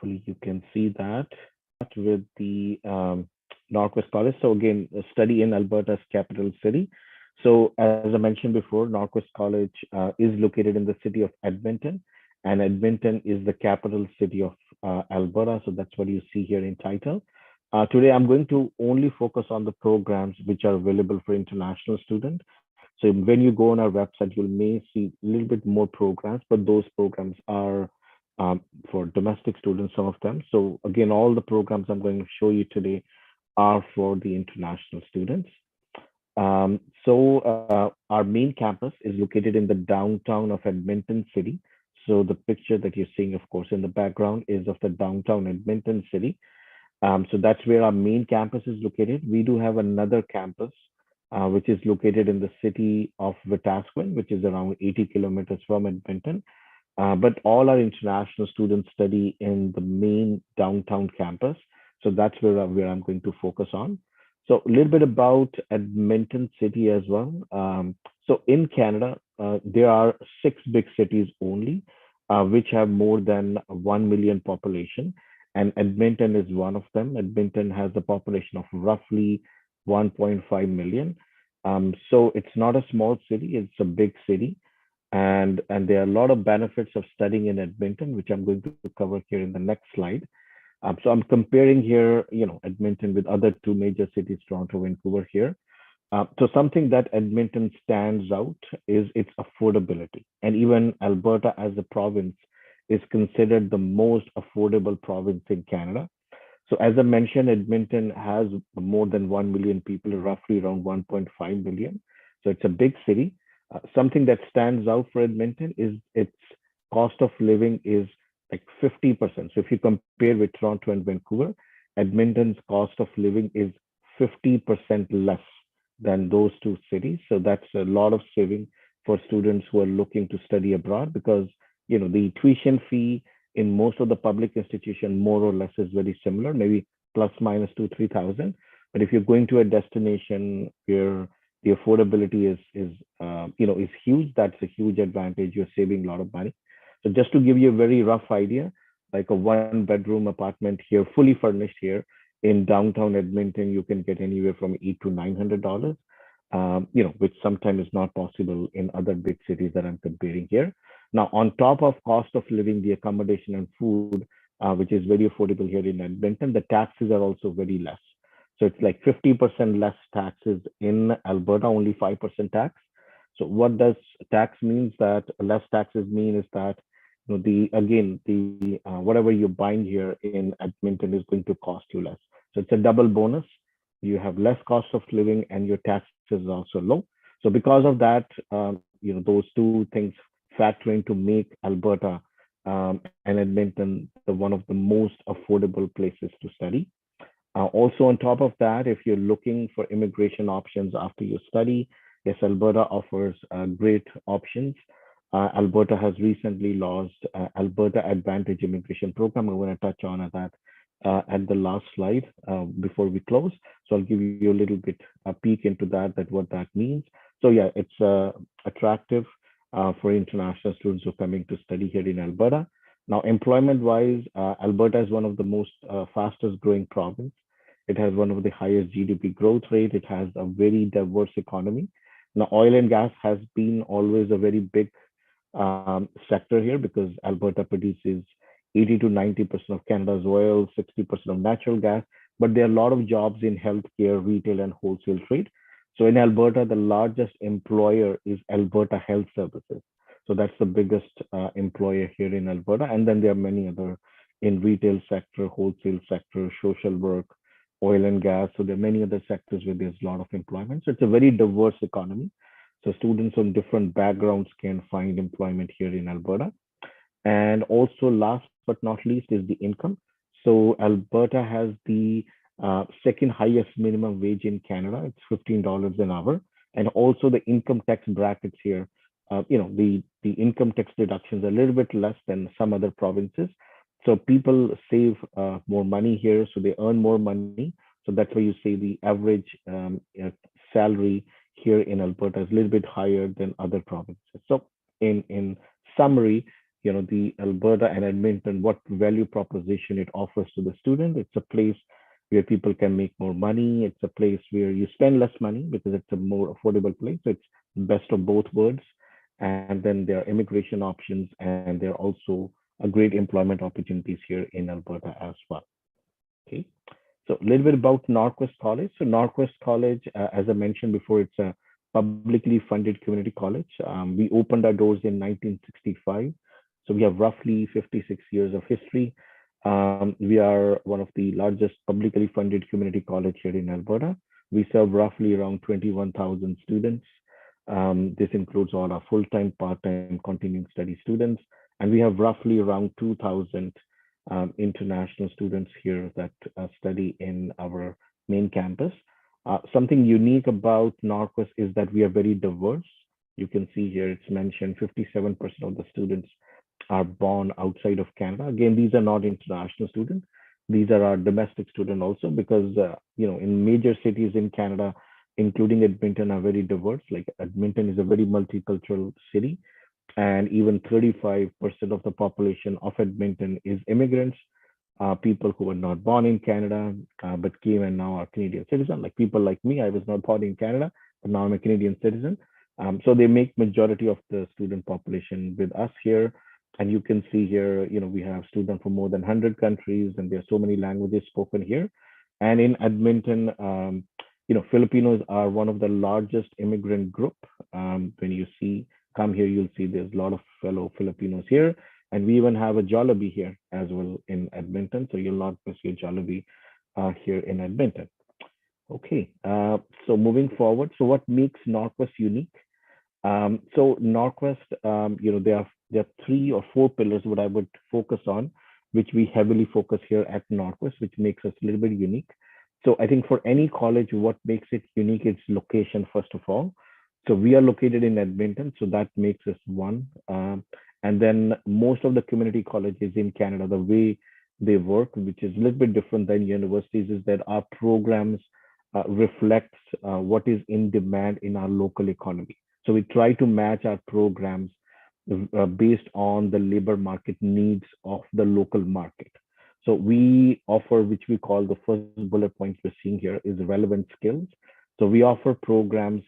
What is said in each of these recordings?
Hopefully you can see that with the Norquest College. So again, a study in Alberta's capital city. So as I mentioned before, Norquest College is located in the city of Edmonton, and Edmonton is the capital city of Alberta. So that's what you see here in title. Today, I'm going to only focus on the programs which are available for international students. So when you go on our website, you may see a little bit more programs, but those programs are for domestic students, some of them. So again, all the programs I'm going to show you today are for the international students. Our main campus is located in the downtown of Edmonton City. So the picture that you're seeing, of course, in the background is of the downtown Edmonton City. So that's where our main campus is located. We do have another campus, which is located in the city of Wetaskiwin, which is around 80 kilometers from Edmonton. But all our international students study in the main downtown campus. So that's where I'm going to focus on. So a little bit about Edmonton City as well. So in Canada, there are 6 big cities only, which have more than 1 million population. And Edmonton is one of them. Edmonton has a population of roughly 1.5 million. So it's not a small city, it's a big city. And there are a lot of benefits of studying in Edmonton, which I'm going to cover here in the next slide. So I'm comparing here, Edmonton with other 2 major cities, Toronto, Vancouver here. So something that Edmonton stands out is its affordability. And even Alberta as a province is considered the most affordable province in Canada. So as I mentioned, Edmonton has more than 1 million people, roughly around 1.5 million. So it's a big city. Something that stands out for Edmonton is its cost of living is like 50%. So if you compare with Toronto and Vancouver, Edmonton's cost of living is 50% less than those 2 cities. So that's a lot of saving for students who are looking to study abroad because the tuition fee in most of the public institution more or less is very similar, maybe plus minus 2-3 thousand. But if you're going to a destination where the affordability is huge, that's a huge advantage. You're saving a lot of money. So just to give you a very rough idea, like a 1 bedroom apartment here, fully furnished here in downtown Edmonton, you can get anywhere from $800 to $900, which sometimes is not possible in other big cities that I'm comparing here. Now, on top of cost of living, the accommodation and food, which is very affordable here in Edmonton, the taxes are also very less. So it's like 50% less taxes in Alberta, only 5% tax. So what does tax means that less taxes mean is that whatever you're buying here in Edmonton is going to cost you less. So it's a double bonus. You have less cost of living and your taxes are also low. So because of that, those 2 things factor in to make Alberta and Edmonton one of the most affordable places to study. Also, on top of that, if you're looking for immigration options after you study, yes, Alberta offers great options. Alberta has recently launched Alberta Advantage Immigration Program. I'm going to touch on that at the last slide before we close. So I'll give you a little bit a peek into that what that means. So yeah, it's attractive for international students who are coming to study here in Alberta. Now, employment-wise, Alberta is one of the most fastest growing province. It has one of the highest GDP growth rate. It has a very diverse economy. Now, oil and gas has been always a very big sector here because Alberta produces 80 to 90% of Canada's oil, 60% of natural gas, but there are a lot of jobs in healthcare, retail, and wholesale trade. So in Alberta, the largest employer is Alberta Health Services. So that's the biggest employer here in Alberta. And then there are many other in retail sector, wholesale sector, social work, oil and gas. So there are many other sectors where there's a lot of employment. So it's a very diverse economy. So students from different backgrounds can find employment here in Alberta. And also last but not least is the income. So Alberta has the second highest minimum wage in Canada. It's $15 an hour. And also the income tax brackets here, the income tax deductions are a little bit less than some other provinces. So people save more money here, so they earn more money. So that's why you say the average salary here in Alberta is a little bit higher than other provinces. So in summary, the Alberta and Edmonton, what value proposition it offers to the student. It's a place where people can make more money. It's a place where you spend less money because it's a more affordable place. So it's best of both worlds. And then there are immigration options, and there are also a great employment opportunities here in Alberta as well. Okay. So a little bit about Norquest College. So Norquest College, as I mentioned before, it's a publicly funded community college. We opened our doors in 1965. So we have roughly 56 years of history. We are one of the largest publicly funded community college here in Alberta. We serve roughly around 21,000 students. This includes all our full-time, part-time, continuing study students. And we have roughly around 2,000 international students here that study in our main campus. Something unique about Norquest is that we are very diverse. You can see here it's mentioned 57% of the students are born outside of Canada. Again, these are not international students. These are our domestic students also because, in major cities in Canada, including Edmonton, are very diverse. Like Edmonton is a very multicultural city, and even 35% of the population of Edmonton is immigrants, people who were not born in Canada but came and now are Canadian citizen. Like people like me, I was not born in Canada, but now I'm a Canadian citizen. So they make majority of the student population with us here. And you can see here, we have students from more than 100 countries, and there are so many languages spoken here. And in Edmonton, Filipinos are one of the largest immigrant group. When you come here, you'll see there's a lot of fellow Filipinos here. And we even have a Jollibee here as well in Edmonton. So you'll not miss your Jollibee here in Edmonton. Okay, so moving forward, so what makes Norquest unique? So Norquest, there are 3 or 4 pillars what I would focus on, which we heavily focus here at Norquest, which makes us a little bit unique. So I think for any college, what makes it unique is location, first of all. So we are located in Edmonton, so that makes us one. And then most of the community colleges in Canada, the way they work, which is a little bit different than universities, is that our programs reflects what is in demand in our local economy. So we try to match our programs based on the labor market needs of the local market. So we offer, which we call the first bullet point you're seeing here, is relevant skills. So we offer programs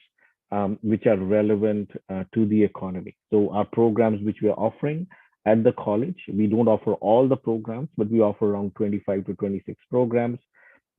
which are relevant to the economy. So our programs which we are offering at the college, we don't offer all the programs, but we offer around 25 to 26 programs.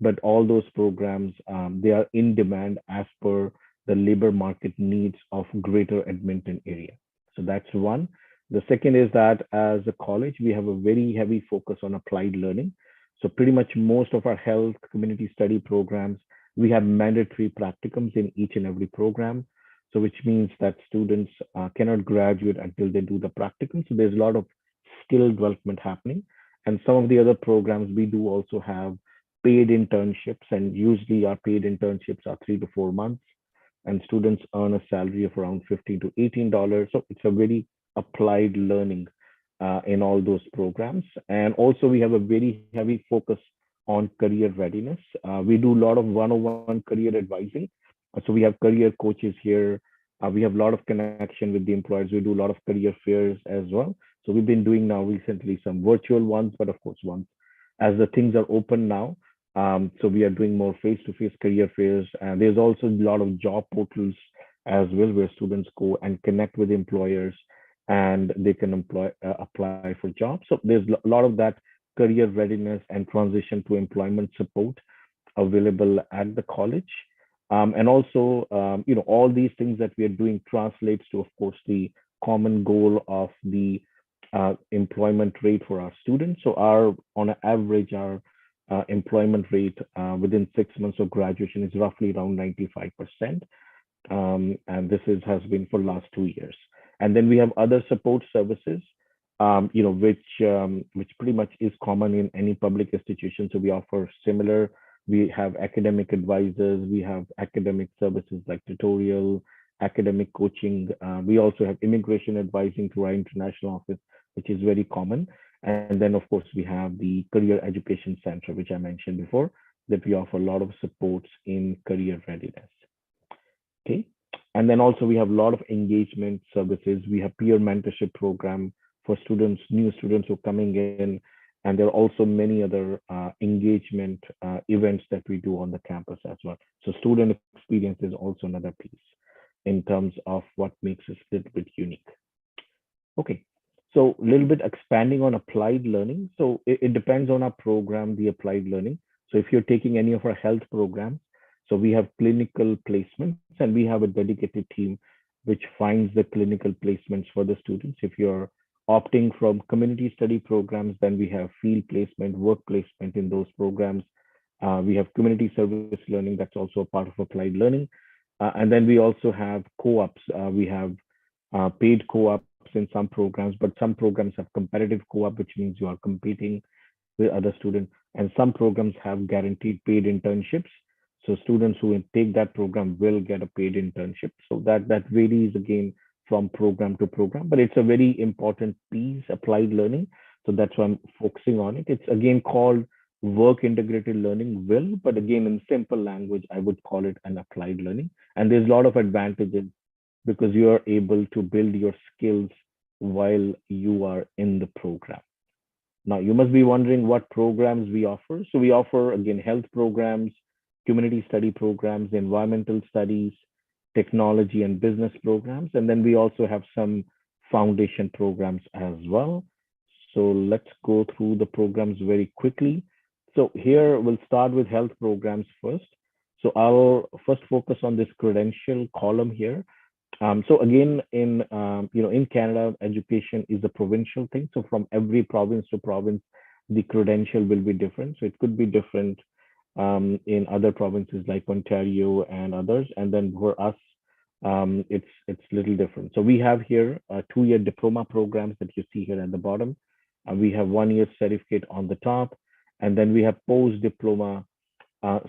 But all those programs, they are in demand as per the labor market needs of greater Edmonton area. So that's one. The second is that as a college, we have a very heavy focus on applied learning. So pretty much most of our health community study programs, we have mandatory practicums in each and every program. So which means that students cannot graduate until they do the practicum. So there's a lot of skill development happening. And some of the other programs, we do also have paid internships, and usually our paid internships are 3 to 4 months, and students earn a salary of around $15 to $18. So it's a very applied learning in all those programs. And also we have a very heavy focus on career readiness. We do a lot of one-on-one career advising. So we have career coaches here. We have a lot of connection with the employers. We do a lot of career fairs as well. So we've been doing now recently some virtual ones, but of course, once as the things are open now, so we are doing more face-to-face career fairs. And there's also a lot of job portals as well, where students go and connect with employers, and they can apply for jobs. So there's a lot of that career readiness and transition to employment support available at the college. And also, all these things that we are doing translates to, of course, the common goal of the employment rate for our students. So on an average, our employment rate within 6 months of graduation is roughly around 95%. And has been for the last 2 years. And then we have other support services, which pretty much is common in any public institution. So we offer similar. We have academic advisors. We have academic services like tutorial, academic coaching. We also have immigration advising through our international office, which is very common. And then, of course, we have the Career Education Center, which I mentioned before, that we offer a lot of supports in career readiness. Okay. And then also we have a lot of engagement services. We have peer mentorship program for students, new students who are coming in. And there are also many other engagement events that we do on the campus as well. So student experience is also another piece in terms of what makes us a little bit unique. Okay. So a little bit expanding on applied learning. So it depends on our program, the applied learning. So if you're taking any of our health programs, so we have clinical placements and we have a dedicated team which finds the clinical placements for the students. If you're opting from community study programs, then we have field placement, work placement in those programs. We have community service learning, that's also a part of applied learning. And then we also have co-ops. We have paid co-ops in some programs, but some programs have competitive co-op, which means you are competing with other students. And some programs have guaranteed paid internships. So students who take that program will get a paid internship. So that varies again from program to program, but it's a very important piece, applied learning. So that's why I'm focusing on it. It's again called work integrated learning will, but again in simple language, I would call it an applied learning. And there's a lot of advantages because you are able to build your skills while you are in the program. Now, you must be wondering what programs we offer. So we offer, again, health programs, community study programs, environmental studies, technology and business programs. And then we also have some foundation programs as well. So let's go through the programs very quickly. So here we'll start with health programs first. So I'll first focus on this credential column here. So again, in Canada, education is a provincial thing. So from every province to province, the credential will be different. So it could be different in other provinces like Ontario and others. And then for us, it's little different. So we have here 2-year diploma programs that you see here at the bottom. We have 1-year certificate on the top, and then we have post diploma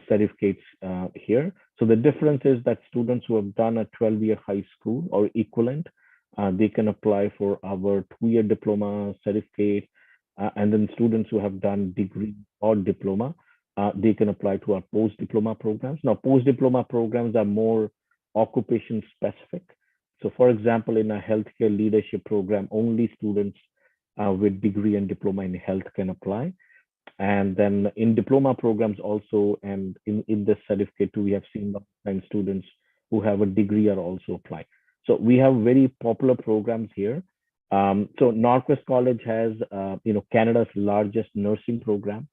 certificates here. So the difference is that students who have done a 12-year high school or equivalent, they can apply for our 2-year diploma certificate. And then students who have done degree or diploma, they can apply to our post-diploma programs. Now, post-diploma programs are more occupation specific. So for example, in a healthcare leadership program, only students with degree and diploma in health can apply. And then in diploma programs also, and in this certificate too, we have seen students who have a degree are also applying. So we have very popular programs here. So Norquest College has, Canada's largest nursing program.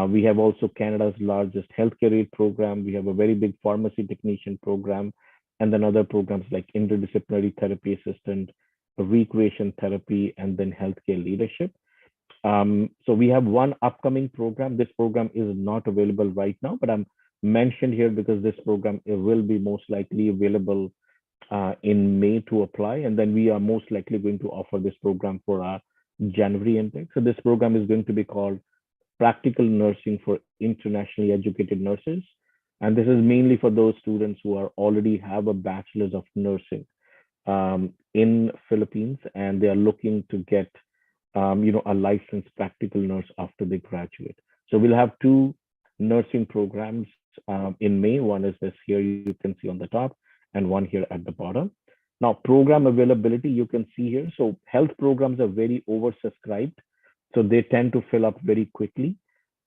We have also Canada's largest healthcare aid program. We have a very big pharmacy technician program, and then other programs like interdisciplinary therapy assistant, recreation therapy, and then healthcare leadership. So we have one upcoming program. This program is not available right now, but I'm mentioned here because this program it will be most likely available in May to apply. And then we are most likely going to offer this program for our January intake. So this program is going to be called Practical Nursing for Internationally Educated Nurses. And this is mainly for those students who are already have a bachelor's of nursing in Philippines, and they are looking to get a licensed practical nurse after they graduate. So we'll have two nursing programs in May. One is this here you can see on the top, and one here at the bottom. Now, program availability you can see here. So health programs are very oversubscribed, so they tend to fill up very quickly.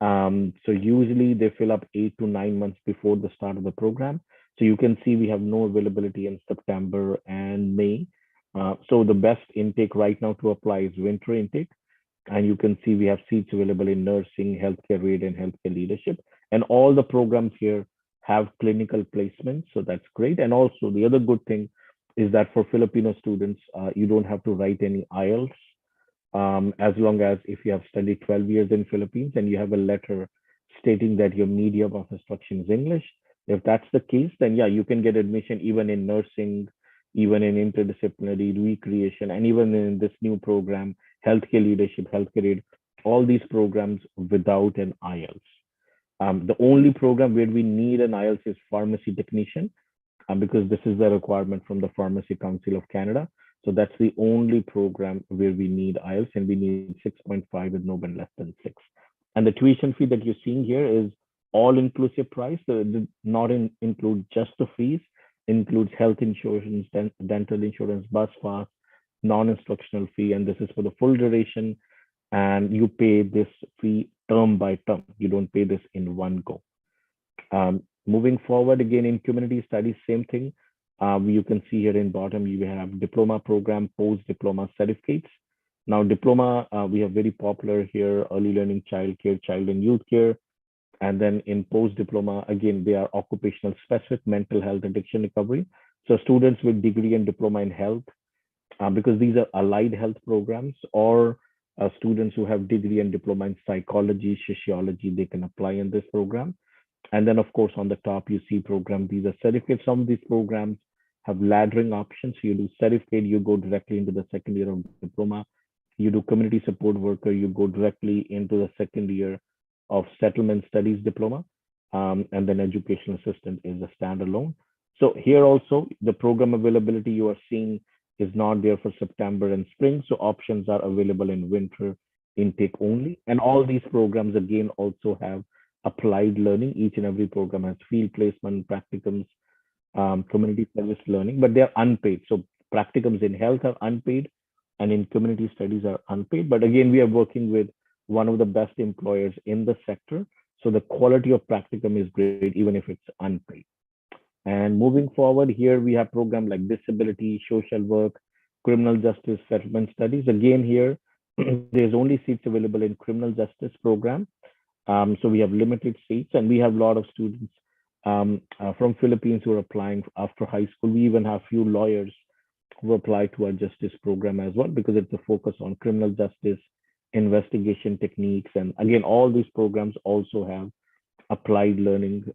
So usually they fill up 8 to 9 months before the start of the program. So you can see we have no availability in September and May. So the best intake right now to apply is winter intake. And you can see we have seats available in nursing, healthcare aid, and healthcare leadership. And all the programs here have clinical placements. So that's great. And also the other good thing is that for Filipino students, you don't have to write any IELTS as long as if you have studied 12 years in Philippines and you have a letter stating that your medium of instruction is English. If that's the case, then yeah, you can get admission even in nursing, even in interdisciplinary recreation, and even in this new program, healthcare leadership, healthcare aid, all these programs without an IELTS. The only program where we need an IELTS is pharmacy technician, because this is the requirement from the Pharmacy Council of Canada. So that's the only program where we need IELTS, and we need 6.5 with no band less than 6. And the tuition fee that you're seeing here is all inclusive price. So it did not include just the fees, includes health insurance, dental insurance, bus pass, non-instructional fee, and this is for the full duration, and you pay this fee term by term. You don't pay this in one go. Moving forward, again, in community studies, same thing. You can see here in bottom, you have diploma program, post-diploma certificates. Now, diploma, we have very popular here, early learning, child care, child and youth care. And then in post-diploma, again, they are occupational specific, mental health, addiction recovery. So students with degree and diploma in health, because these are allied health programs, or students who have degree and diploma in psychology, sociology, they can apply in this program. And then, of course, on the top, you see program. These are certificates. Some of these programs have laddering options. So you do certificate, you go directly into the second year of diploma. You do community support worker, you go directly into the second year of settlement studies diploma. And then education assistant is a standalone. So here also, the program availability you are seeing is not there for September and spring. So options are available in winter intake only. And all these programs, again, also have applied learning. Each and every program has field placement, practicums, community service learning, but they're unpaid. So practicums in health are unpaid, and in community studies are unpaid. But again, we are working with one of the best employers in the sector. So the quality of practicum is great, even if it's unpaid. And moving forward, here we have programs like disability, social work, criminal justice, settlement studies. Again, here there's only seats available in criminal justice program. So we have limited seats, and we have a lot of students from Philippines who are applying after high school. We even have few lawyers who apply to our justice program as well, because it's a focus on criminal justice, investigation techniques. And again, all these programs also have applied learning.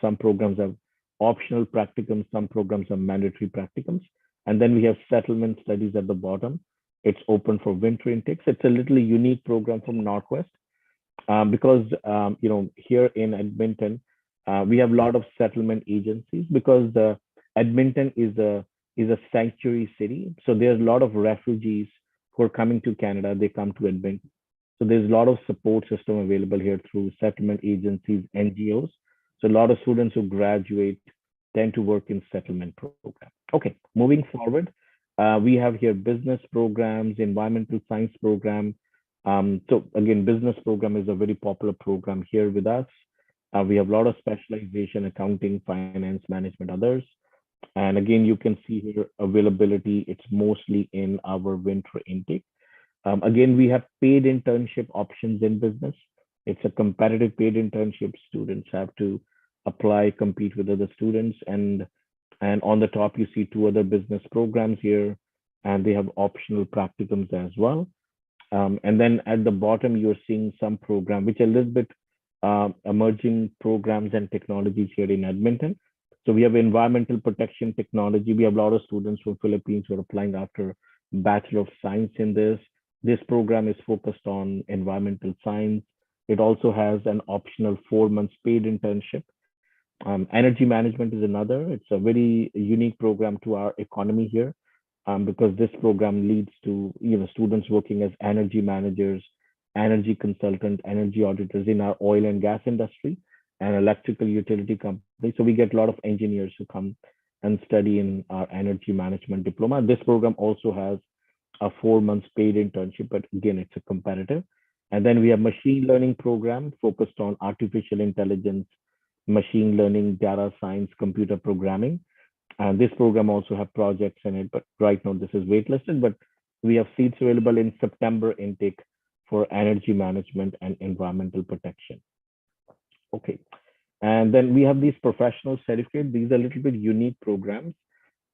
Some programs have optional practicums, some programs are mandatory practicums. And then we have settlement studies at the bottom. It's open for winter intakes. It's a little unique program from Norquest, because here in Edmonton, we have a lot of settlement agencies, because the Edmonton is a sanctuary city. So there's a lot of refugees who are coming to Canada. They come to Edmonton. So there's a lot of support system available here through settlement agencies, NGOs. So a lot of students who graduate tend to work in settlement program. Okay, moving forward, we have here business programs, environmental science program. So again, business program is a very popular program here with us. We have a lot of specialization, accounting, finance, management, others. And again, you can see here availability. It's mostly in our winter intake. Again, we have paid internship options in business. It's a competitive paid internship. Students have to apply, compete with other students. And on the top, you see two other business programs here, and they have optional practicums as well. And then at the bottom, you're seeing some program, which are a little bit emerging programs and technologies here in Edmonton. So we have environmental protection technology. We have a lot of students from Philippines who are applying after Bachelor of Science in this. This program is focused on environmental science. It also has an optional 4 months paid internship. Energy management is another. It's a very unique program to our economy here, because this program leads to students working as energy managers, energy consultant, energy auditors in our oil and gas industry and electrical utility company. So we get a lot of engineers who come and study in our energy management diploma. This program also has a 4 months paid internship, but again, it's a competitive. And then we have machine learning program focused on artificial intelligence, machine learning, data science, computer programming. And this program also have projects in it, but right now this is waitlisted, but we have seats available in September intake for energy management and environmental protection. Okay. And then we have these professional certificates. These are a little bit unique programs.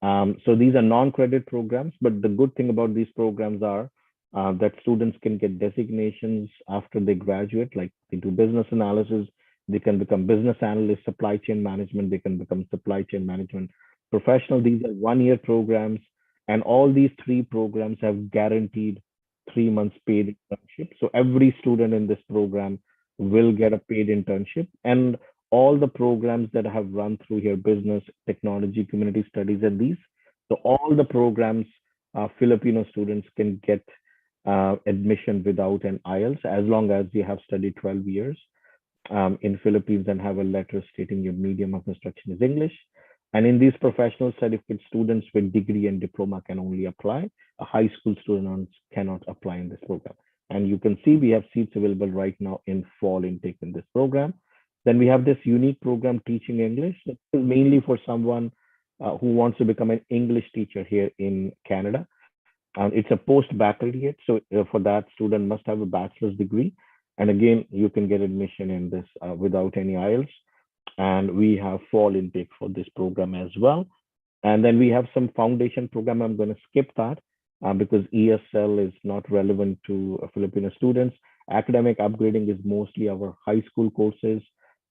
So these are non-credit programs, but the good thing about these programs are that students can get designations after they graduate, like they do business analysis, they can become business analyst, supply chain management, they can become supply chain management professional. These are 1 year programs, and all these three programs have guaranteed 3 months paid internship. So every student in this program will get a paid internship. And all the programs that I have run through here, business, technology, community studies, and these, so all the programs, Filipino students can get admission without an IELTS, as long as you have studied 12 years in Philippines and have a letter stating your medium of instruction is English. And in these professional certificate, students with degree and diploma can only apply. A high school student cannot apply in this program. And you can see we have seats available right now in fall intake in this program. Then we have this unique program, Teaching English. This is mainly for someone who wants to become an English teacher here in Canada. It's a post-baccalaureate, so for that, student must have a bachelor's degree. And again, you can get admission in this without any IELTS. And we have fall intake for this program as well. And then we have some foundation program. I'm going to skip that because ESL is not relevant to Filipino students. Academic upgrading is mostly our high school courses.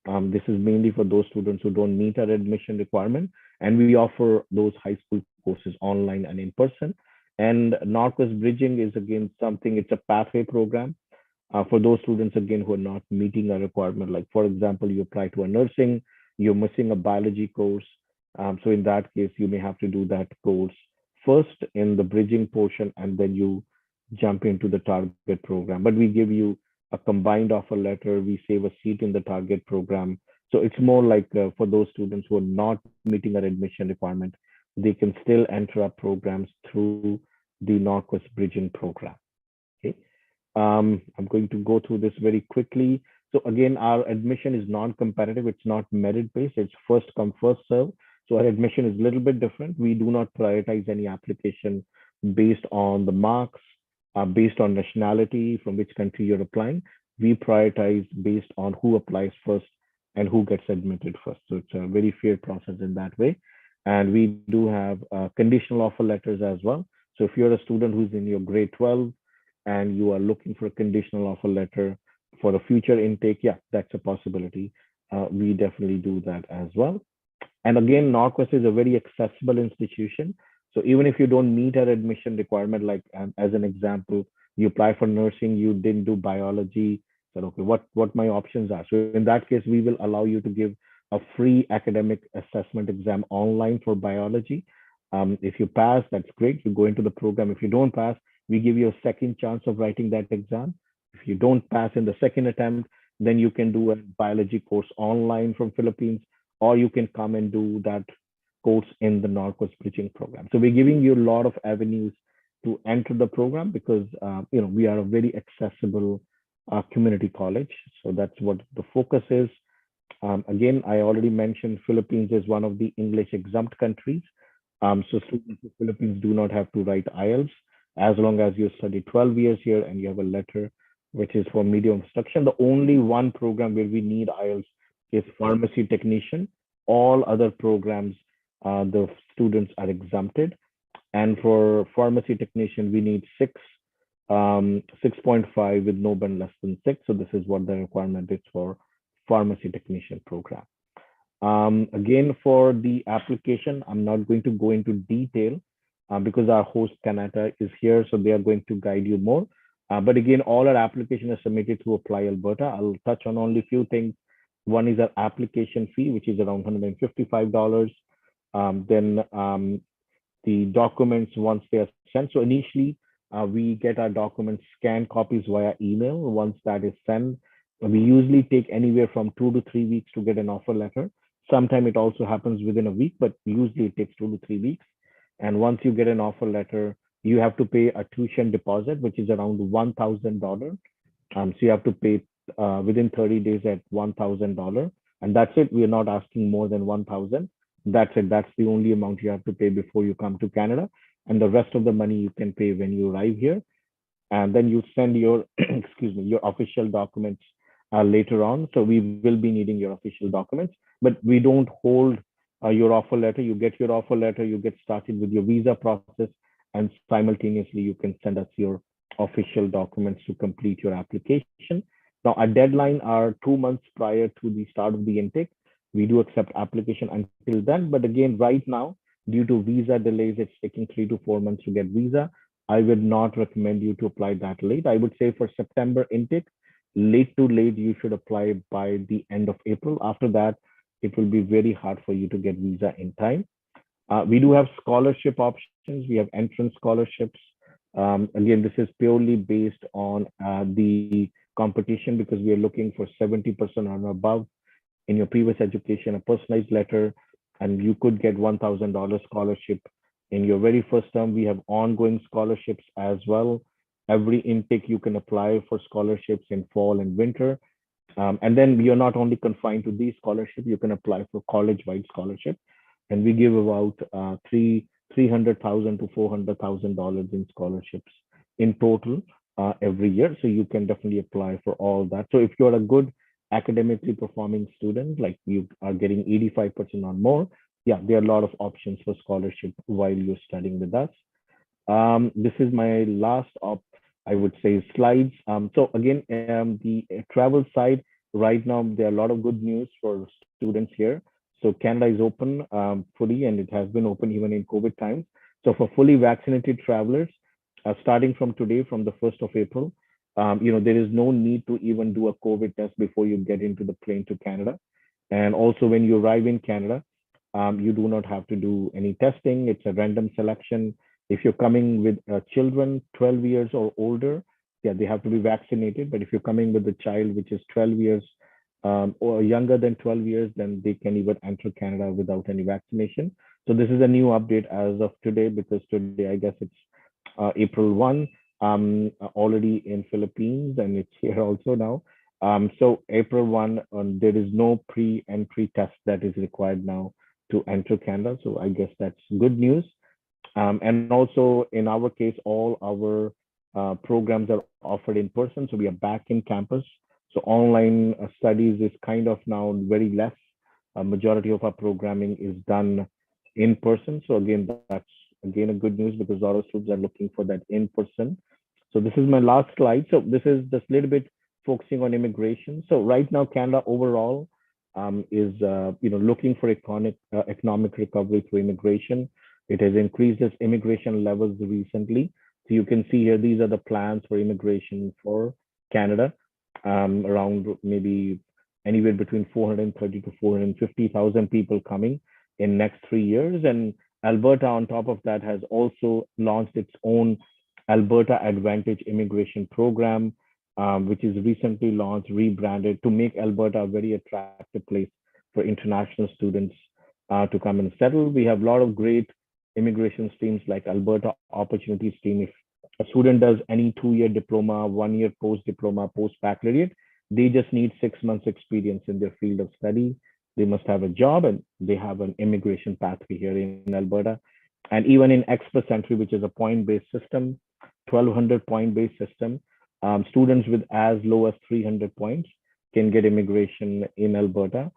This is mainly for those students who don't meet our admission requirement. And we offer those high school courses online and in person. And Norquest Bridging is again something, it's a pathway program for those students again who are not meeting a requirement. Like for example, you apply to a nursing, you're missing a biology course. So in that case, you may have to do that course first in the bridging portion, and then you jump into the target program. But we give you a combined offer letter. We save a seat in the target program. So it's more like for those students who are not meeting our admission requirement, they can still enter our programs through the Norquest Bridging program. Okay. I'm going to go through this very quickly. So again, our admission is non-competitive. It's not merit-based. It's first come, first serve. So our admission is a little bit different. We do not prioritize any application based on the marks, based on nationality, from which country you're applying. We prioritize based on who applies first and who gets admitted first. So it's a very fair process in that way. And we do have conditional offer letters as well. So if you're a student who's in your grade 12 and you are looking for a conditional offer letter for a future intake, yeah, that's a possibility. We definitely do that as well. And again, Norquest is a very accessible institution. So even if you don't meet our admission requirement, like as an example, you apply for nursing, you didn't do biology, said, okay, what my options are. So in that case, we will allow you to give a free academic assessment exam online for biology. If you pass, that's great. You go into the program. If you don't pass, we give you a second chance of writing that exam. If you don't pass in the second attempt, then you can do a biology course online from Philippines, or you can come and do that course in the Norquest Bridging program. So we're giving you a lot of avenues to enter the program because we are a very accessible community college. So that's what the focus is. Again, I already mentioned Philippines is one of the English exempt countries. So students in the Philippines do not have to write IELTS as long as you study 12 years here and you have a letter which is for medium instruction. The only one program where we need IELTS is pharmacy technician. All other programs, the students are exempted. And for pharmacy technician, we need 6.5 with no band less than 6. So this is what the requirement is for pharmacy technician program. Again, for the application, I'm not going to go into detail because our host Kanata is here, so they are going to guide you more. But again, all our application is submitted through Apply Alberta. I'll touch on only a few things. One is our application fee, which is around $155. Then the documents, once they are sent. So initially, we get our documents scanned copies via email. Once that is sent, we usually take anywhere from 2 to 3 weeks to get an offer letter. Sometimes it also happens within a week, but usually it takes 2 to 3 weeks. And once you get an offer letter, you have to pay a tuition deposit, which is around $1,000. So you have to pay within 30 days at $1,000. And that's it. We are not asking more than 1,000. That's it. That's the only amount you have to pay before you come to Canada. And the rest of the money you can pay when you arrive here. And then you send your, excuse me, your official documents later on. So we will be needing your official documents, but we don't hold your offer letter. You get your offer letter, you get started with your visa process, and simultaneously you can send us your official documents to complete your application. Now, our deadline are 2 months prior to the start of the intake. We do accept application until then, but again, right now, due to visa delays, it's taking 3 to 4 months to get visa. I would not recommend you to apply that late. I would say for September intake, late to late, you should apply by the end of April. After that, it will be very hard for you to get visa in time. We do have scholarship options. We have entrance scholarships. Again, this is purely based on the competition because we are looking for 70% or above in your previous education, a personalized letter and you could get $1,000 scholarship in your very first term. We have ongoing scholarships as well. Every intake you can apply for scholarships in fall and winter. And then you're not only confined to these scholarships, you can apply for college-wide scholarship. And we give about 300,000 to $400,000 in scholarships in total every year. So you can definitely apply for all that. So if you're a good academically performing student, like you are getting 85% or more, yeah, there are a lot of options for scholarship while you're studying with us. This is my last I would say, slides. So again, the travel side, right now, there are a lot of good news for students here. So Canada is open fully, and it has been open even in COVID times. So for fully vaccinated travelers, starting from today, from the 1st of April, there is no need to even do a COVID test before you get into the plane to Canada. And also, when you arrive in Canada, you do not have to do any testing. It's a random selection. If you're coming with children 12 years or older, yeah, they have to be vaccinated. But if you're coming with a child which is 12 years or younger than 12 years, then they can even enter Canada without any vaccination. So this is a new update as of today, because today, I guess it's April 1, already in Philippines, and it's here also now. So April 1, there is no pre-entry test that is required now to enter Canada. So I guess that's good news. And also in our case, all our programs are offered in person. So we are back in campus. So online studies is kind of now very less. A majority of our programming is done in person. So again, that's again a good news, because a lot of students are looking for that in person. So this is my last slide. So this is just a little bit focusing on immigration. So right now, Canada overall is looking for economic recovery through immigration. It has increased its immigration levels recently. So you can see here, these are the plans for immigration for Canada, around maybe anywhere between 430 to 450,000 people coming in next 3 years. And Alberta, on top of that, has also launched its own Alberta Advantage immigration program, which is recently launched, rebranded to make Alberta a very attractive place for international students to come and settle. We have a lot of great immigration streams like Alberta Opportunity Stream. If a student does any 2-year diploma, 1-year post diploma, post baccalaureate, they just need 6 months experience in their field of study. They must have a job, and they have an immigration pathway here in Alberta. And even in Express Entry, which is a point-based system, 1,200 point-based system, students with as low as 300 points can get immigration in Alberta,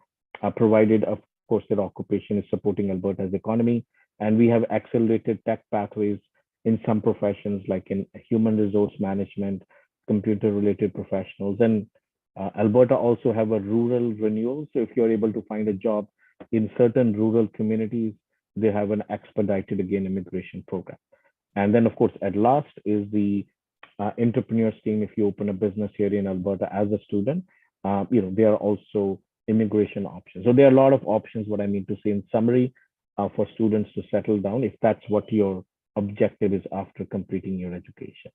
provided, of course, their occupation is supporting Alberta's economy. And we have accelerated tech pathways in some professions, like in human resource management, computer-related professionals. And Alberta also have a rural renewal. So if you're able to find a job in certain rural communities, they have an expedited, again, immigration program. And then, of course, at last is the entrepreneurs team. If you open a business here in Alberta as a student, there are also immigration options. So there are a lot of options. What I mean to say in summary, for students to settle down, if that's what your objective is after completing your education.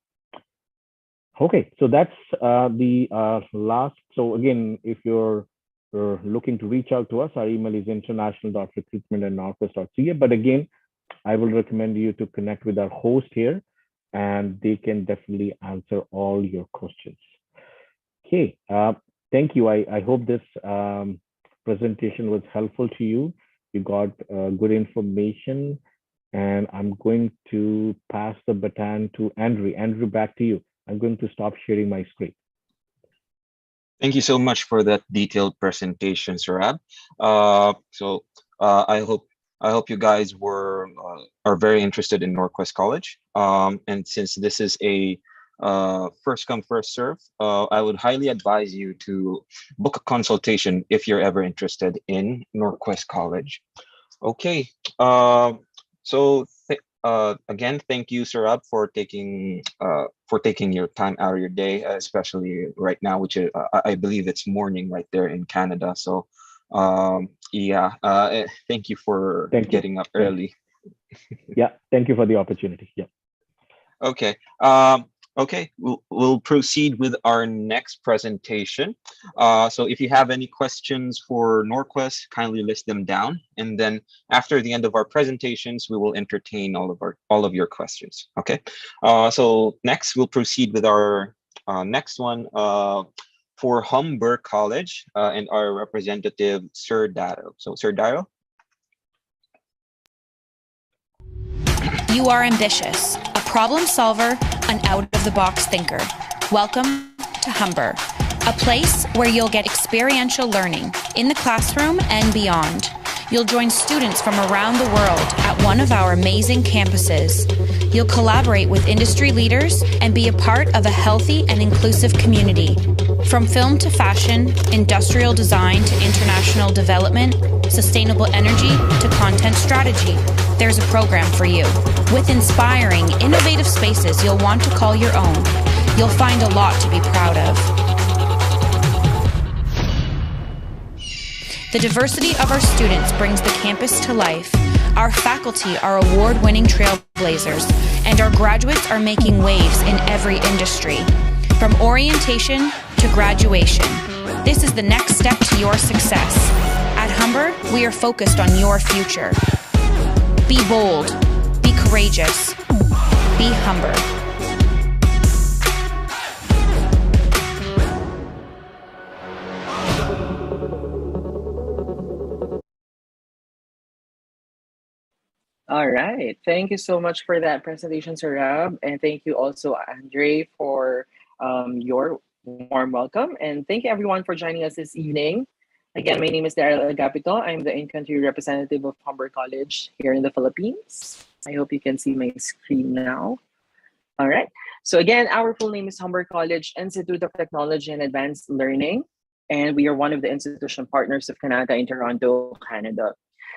Okay, so that's the last. So again, if you're looking to reach out to us, our email is international.recruitment@norquest.ca. But again, I will recommend you to connect with our host here, and they can definitely answer all your questions. Okay, thank you. I hope this presentation was helpful to you. You got good information, and I'm going to pass the baton to Andrew. Andrew, back to you. I'm going to stop sharing my screen. Thank you so much for that detailed presentation, Sarab. I hope you guys are very interested in Norquest College. And since this is a first come first serve, I would highly advise you to book a consultation if you're ever interested in Norquest College. Okay. So again, thank you, Sarab, for taking your time out of your day, especially right now, which is, I believe it's morning right there in Canada. So yeah, thank you for getting up early. Yeah, thank you for the opportunity. Yeah. Okay. Okay, we'll proceed with our next presentation. So if you have any questions for Norquest, kindly list them down, and then after the end of our presentations, we will entertain all of your questions. Okay. So next, we'll proceed with our next one for Humber College and our representative, Sir Daro. So, Sir Daro. You are ambitious, a problem solver, an out-of-the-box thinker. Welcome to Humber, a place where you'll get experiential learning in the classroom and beyond. You'll join students from around the world at one of our amazing campuses. You'll collaborate with industry leaders and be a part of a healthy and inclusive community. From film to fashion, industrial design to international development, sustainable energy to content strategy, there's a program for you. With inspiring, innovative spaces you'll want to call your own, you'll find a lot to be proud of. The diversity of our students brings the campus to life. Our faculty are award-winning trailblazers, and our graduates are making waves in every industry. From orientation to graduation, this is the next step to your success. At Humber, we are focused on your future. Be bold, be courageous, be Humber. All right. Thank you so much for that presentation, Sarab. And thank you also, Andre, for your warm welcome. And thank you, everyone, for joining us this evening. Again, my name is Daryl Agapito. I'm the in-country representative of Humber College here in the Philippines. I hope you can see my screen now. All right. So again, our full name is Humber College Institute of Technology and Advanced Learning. And we are one of the institution partners of Kanata in Toronto, Canada.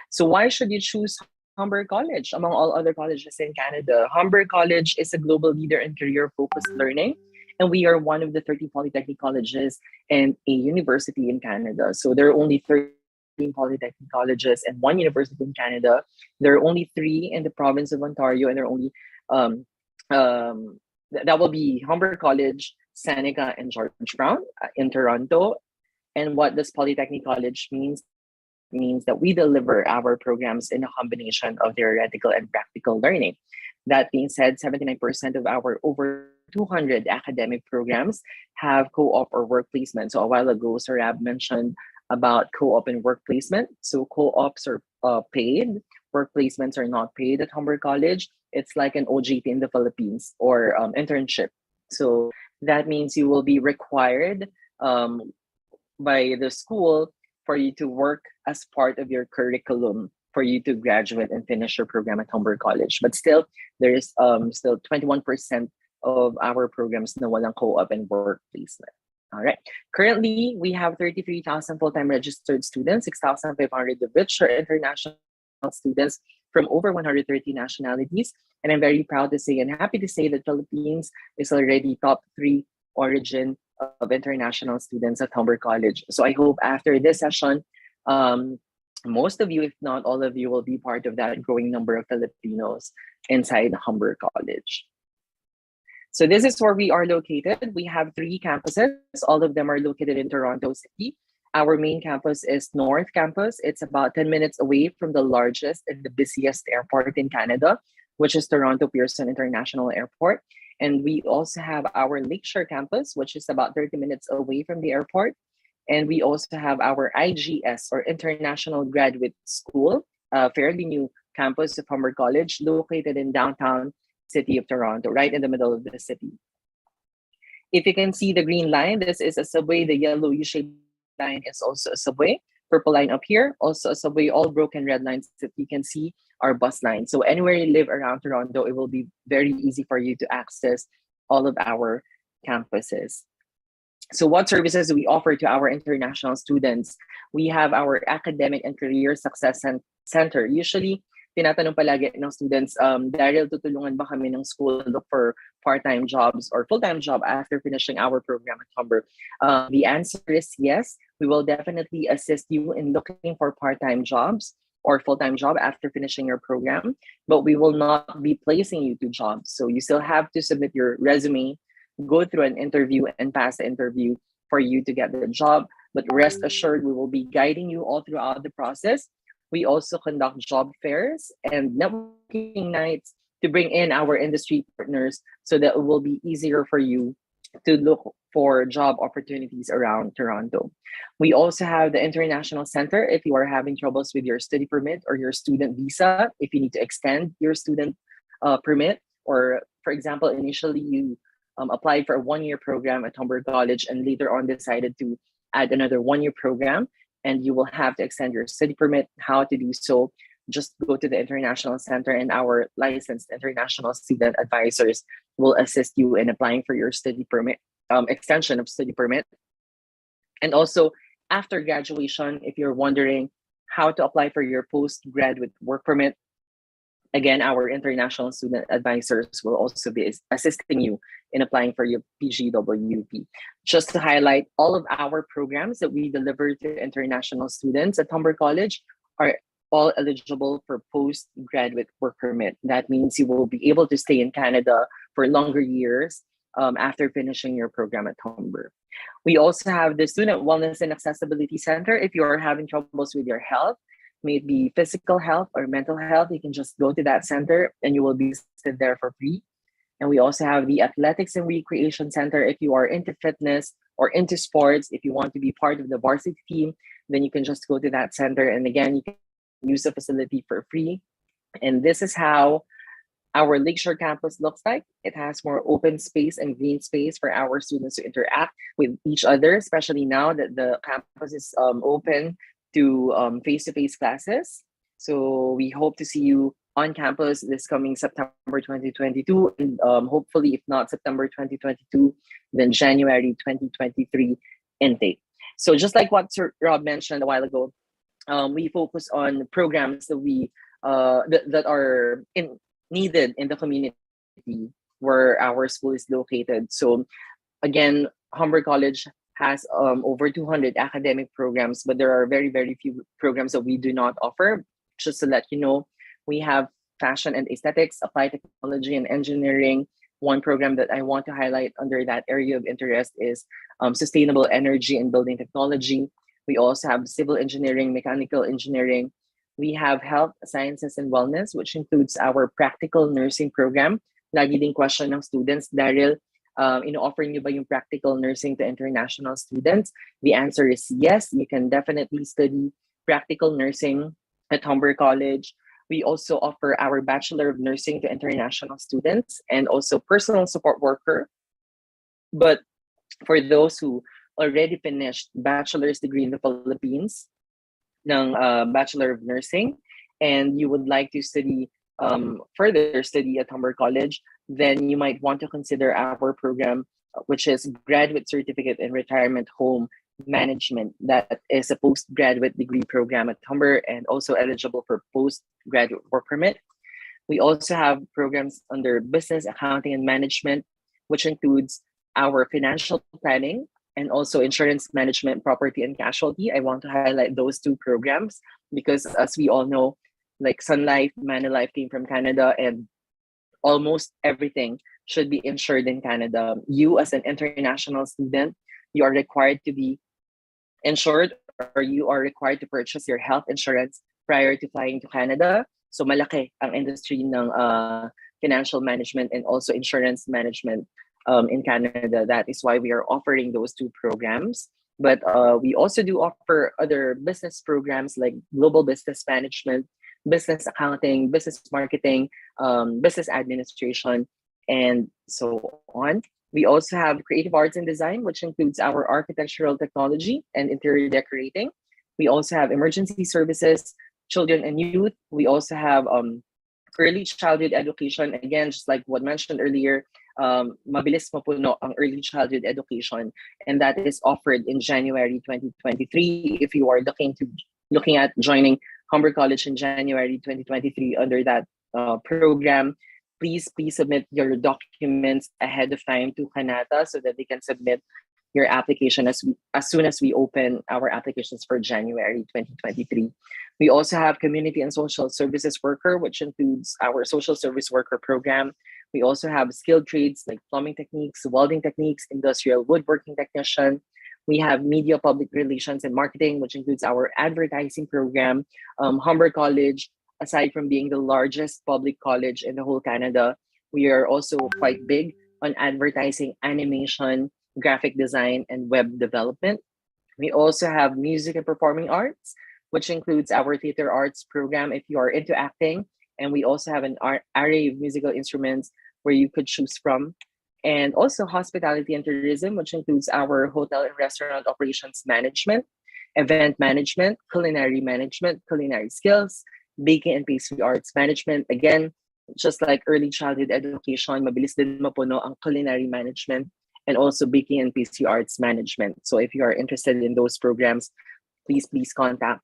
So why should you choose Humber College among all other colleges in Canada? Humber College is a global leader in career-focused learning, and we are one of the 30 polytechnic colleges and a university in Canada. So there are only 13 polytechnic colleges and one university in Canada. There are only 3 in the province of Ontario, and there are only that will be Humber College, Seneca, and George Brown in Toronto. And what does Polytechnic College means? Means that we deliver our programs in a combination of theoretical and practical learning. That being said, 79% of our over 200 academic programs have co-op or work placement. So a while ago, Sarab mentioned about co-op and work placement. So co-ops are paid, work placements are not paid at Humber College. It's like an OJT in the Philippines or internship. So that means you will be required by the school for you to work as part of your curriculum for you to graduate and finish your program at Humber College. But still, there is still 21% of our programs na walang co-op and work placement. All right. Currently, we have 33,000 full-time registered students, 6,500 of which are international students from over 130 nationalities. And I'm very proud to say and happy to say that Philippines is already top 3 origin of international students at Humber College. So I hope after this session, most of you, if not all of you, will be part of that growing number of Filipinos inside Humber College. So this is where we are located. We have 3 campuses. All of them are located in Toronto City. Our main campus is North Campus. It's about 10 minutes away from the largest and the busiest airport in Canada, which is Toronto Pearson International Airport. And we also have our Lakeshore campus, which is about 30 minutes away from the airport. And we also have our IGS, or International Graduate School, a fairly new campus of Humber College, located in downtown city of Toronto, right in the middle of the city. If you can see the green line, this is a subway. The yellow U-shaped line is also a subway. Purple line up here, also a subway. All broken red lines that you can see are bus lines. So anywhere you live around Toronto, it will be very easy for you to access all of our campuses. So what services do we offer to our international students? We have our Academic and Career Success Center. Usually, tinatanong palagi ng students, Daryl, tutulungan ba kami ng school look for part-time jobs or full-time job after finishing our program at Humber? The answer is yes. We will definitely assist you in looking for part-time jobs or full-time job after finishing your program, but we will not be placing you to jobs. So you still have to submit your resume go through an interview and pass the interview for you to get the job. But rest assured, we will be guiding you all throughout the process. We also conduct job fairs and networking nights to bring in our industry partners so that it will be easier for you to look for job opportunities around Toronto. We also have the International Center if you are having troubles with your study permit or your student visa, if you need to extend your student permit, or for example, initially you applied for a 1-year program at Humber College and later on decided to add another 1-year program and you will have to extend your study permit. How to do so? Just go to the International Center and our licensed international student advisors will assist you in applying for your study permit, extension of study permit. And also after graduation, if you're wondering how to apply for your postgraduate work permit, again, our international student advisors will also be assisting you in applying for your PGWP. Just to highlight, all of our programs that we deliver to international students at Humber College are all eligible for postgraduate work permit. That means you will be able to stay in Canada for longer years after finishing your program at Humber. We also have the Student Wellness and Accessibility Center. If you are having troubles with your health, may it be physical health or mental health, you can just go to that center and you will be assisted there for free. And we also have the Athletics and Recreation Center. If you are into fitness or into sports, if you want to be part of the varsity team, then you can just go to that center. And again, you can use the facility for free. And this is how our Lakeshore campus looks like. It has more open space and green space for our students to interact with each other, especially now that the campus is open to face-to-face classes. So we hope to see you on campus this coming September 2022, and hopefully, if not September 2022, then January 2023 intake. So just like what Sir Rob mentioned a while ago, we focus on programs that we that are needed in the community where our school is located. So again, Humber College has over 200 academic programs, but there are very, very few programs that we do not offer. Just to let you know, we have fashion and aesthetics, applied technology and engineering. One program that I want to highlight under that area of interest is sustainable energy and building technology. We also have civil engineering, mechanical engineering. We have health sciences and wellness, which includes our practical nursing program. Lagi ding question ng students, Daryl, offer niyo ba yung practical nursing to international students? The answer is yes. You can definitely study practical nursing at Humber College. We also offer our Bachelor of Nursing to international students and also personal support worker. But for those who already finished bachelor's degree in the Philippines, ng Bachelor of Nursing, and you would like to study further study at Humber College, then you might want to consider our program, which is Graduate Certificate in Retirement Home Management. That is a postgraduate degree program at Humber and also eligible for postgraduate work permit. We also have programs under Business, Accounting, and Management, which includes our financial planning and also insurance management, property and casualty. I want to highlight those two programs because as we all know, like Sun Life, Manulife came from Canada and almost everything should be insured in Canada. You as an international student, you are required to be insured or you are required to purchase your health insurance prior to flying to Canada. So malaki ang industry ng financial management and also insurance management in Canada. That is why we are offering those two programs. But we also do offer other business programs like global business management, business accounting, business marketing, business administration, and so on. We also have creative arts and design, which includes our architectural technology and interior decorating. We also have emergency services, children and youth. We also have early childhood education. Again, just like what mentioned earlier, mabilis mapuno ang early childhood education, and that is offered in January 2023. If you are looking at joining Humber College in January 2023 under that program, please submit your documents ahead of time to Kanata so that they can submit your application as soon as we open our applications for January 2023. We also have community and social services worker, which includes our social service worker program. We also have skilled trades like plumbing techniques, welding techniques, industrial woodworking technician. We have media, public relations, and marketing, which includes our advertising program. Humber College, aside from being the largest public college in the whole Canada, we are also quite big on advertising, animation, graphic design, and web development. We also have music and performing arts, which includes our theater arts program if you are into acting. And we also have an array of musical instruments where you could choose from. And also hospitality and tourism, which includes our hotel and restaurant operations management, event management, culinary skills, baking and pastry arts management. Again, just like early childhood education, mabilis din mapuno ang culinary management and also baking and pastry arts management. So if you are interested in those programs, please contact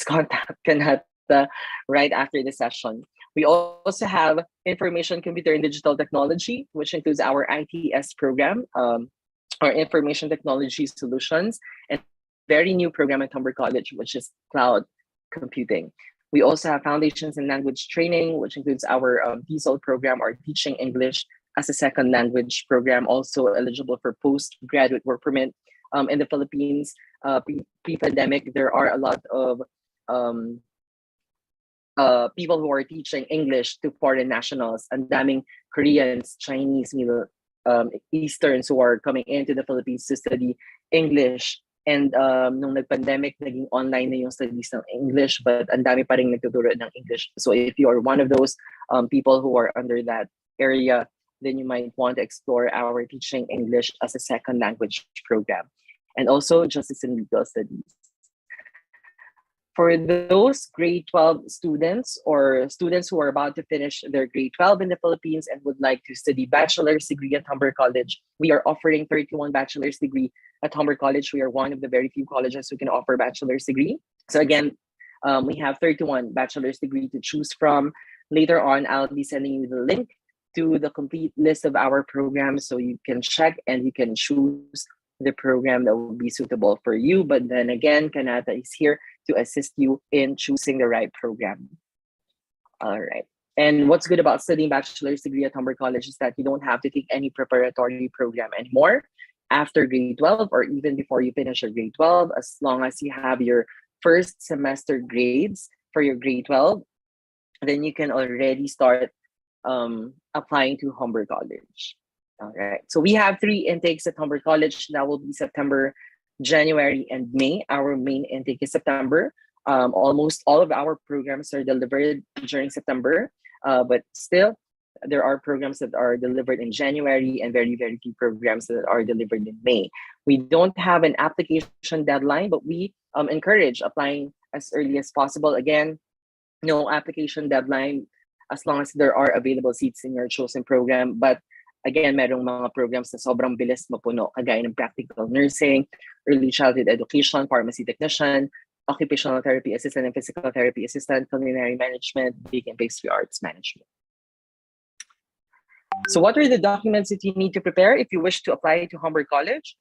contact Kanata right after the session. We also have information, computer, and digital technology, which includes our ITS program, our information technology solutions, and very new program at Humber College, which is cloud computing. We also have foundations in language training, which includes our TESOL program, or teaching English as a second language program, also eligible for postgraduate work permit. In the Philippines, pre-pandemic, there are a lot of people who are teaching English to foreign nationals, and daming Koreans, Chinese, Middle Easterns who are coming into the Philippines to study English. And nung nag-pandemic, naging online na yung studies ng English, but ang dami pa rin nagtuturo ng English. So if you are one of those people who are under that area, then you might want to explore our teaching English as a second language program. And also justice and legal studies. For those grade 12 students or students who are about to finish their grade 12 in the Philippines and would like to study bachelor's degree at Humber College, we are offering 31 bachelor's degree at Humber College. We are one of the very few colleges who can offer bachelor's degree. So again, we have 31 bachelor's degree to choose from. Later on, I'll be sending you the link to the complete list of our programs so you can check and you can choose the program that will be suitable for you. But then again, Kanata is here to assist you in choosing the right program. All right. And what's good about studying bachelor's degree at Humber College is that you don't have to take any preparatory program anymore after grade 12 or even before you finish your grade 12, as long as you have your first semester grades for your grade 12, then you can already start applying to Humber College. All right. So we have 3 intakes at Humber College. That will be September, January, and May. Our main intake is September. Almost all of our programs are delivered during September, but still, there are programs that are delivered in January and very, very few programs that are delivered in May. We don't have an application deadline, but we encourage applying as early as possible. Again, no application deadline as long as there are available seats in your chosen program. But again, merong mga programs na sobrang bilis mapuno, kagaya ng practical nursing, early childhood education, pharmacy technician, occupational therapy assistant and physical therapy assistant, culinary management, baking and pastry arts management. So what are the documents that you need to prepare if you wish to apply to Humber College?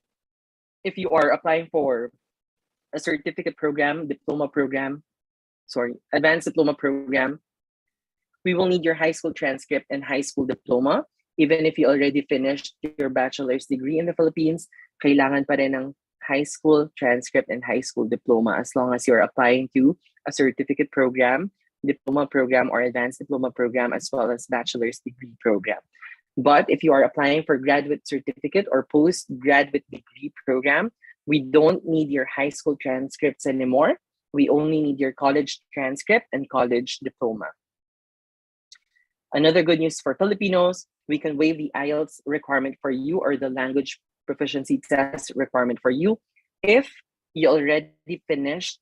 If you are applying for a certificate program, advanced diploma program, we will need your high school transcript and high school diploma. Even if you already finished your bachelor's degree in the Philippines, kailangan pa rin ng high school transcript and high school diploma as long as you're applying to a certificate program, diploma program, or advanced diploma program, as well as bachelor's degree program. But if you are applying for graduate certificate or postgraduate degree program, we don't need your high school transcripts anymore. We only need your college transcript and college diploma. Another good news for Filipinos, we can waive the IELTS requirement for you or the language proficiency test requirement for you if you already finished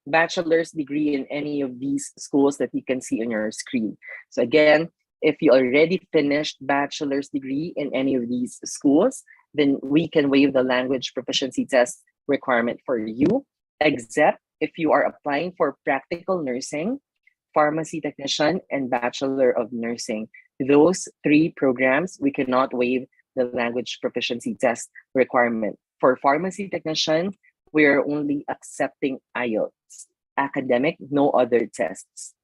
bachelor's degree in any of these schools that you can see on your screen. So again, if you already finished bachelor's degree in any of these schools, then we can waive the language proficiency test requirement for you, except if you are applying for practical nursing, pharmacy technician, and Bachelor of Nursing. Those 3 programs, we cannot waive the language proficiency test requirement. For pharmacy technician, we are only accepting IELTS, academic, no other tests.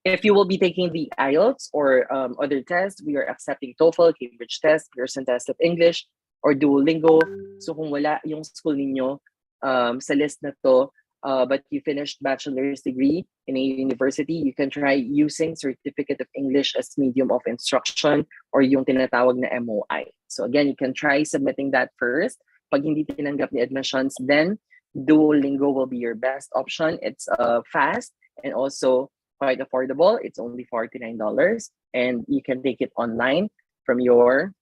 If you will be taking the IELTS or other tests, we are accepting TOEFL, Cambridge Test, Pearson Test of English, or Duolingo. So kung wala yung school ninyo sa list na to, but you finished bachelor's degree in a university, you can try using Certificate of English as medium of instruction or yung tinatawag na MOI. So again, you can try submitting that first. Pag hindi tinanggap ni admissions, then Duolingo will be your best option. It's fast and also quite affordable. It's only $49 and you can take it online from your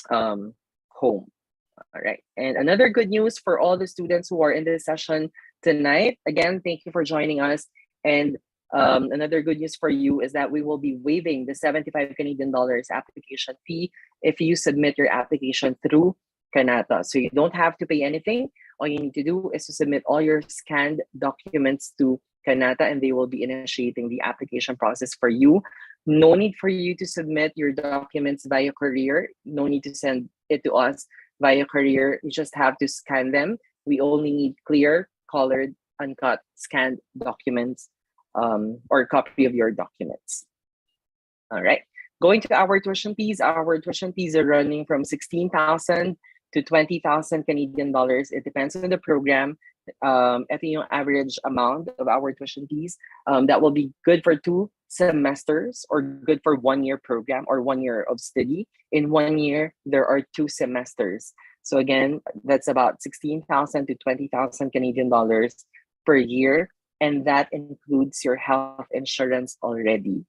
home. All right. And another good news for all the students who are in this session tonight. Again, thank you for joining us. And another good news for you is that we will be waiving the 75 Canadian dollars application fee if you submit your application through Kanata. So you don't have to pay anything. All you need to do is to submit all your scanned documents to Kanata and they will be initiating the application process for you. No need for you to submit your documents via courier. No need to send it to us via courier. You just have to scan them. We only need clear, colored, uncut, scanned documents or a copy of your documents. All right. Going to our tuition fees are running from 16,000 to 20,000 Canadian dollars. It depends on the program. Ito yung average amount of our tuition fees. That will be good for 2 semesters or good for 1 year program or 1 year of study. In 1 year, there are 2 semesters. So again, that's about 16,000 to 20,000 Canadian dollars per year. And that includes your health insurance already.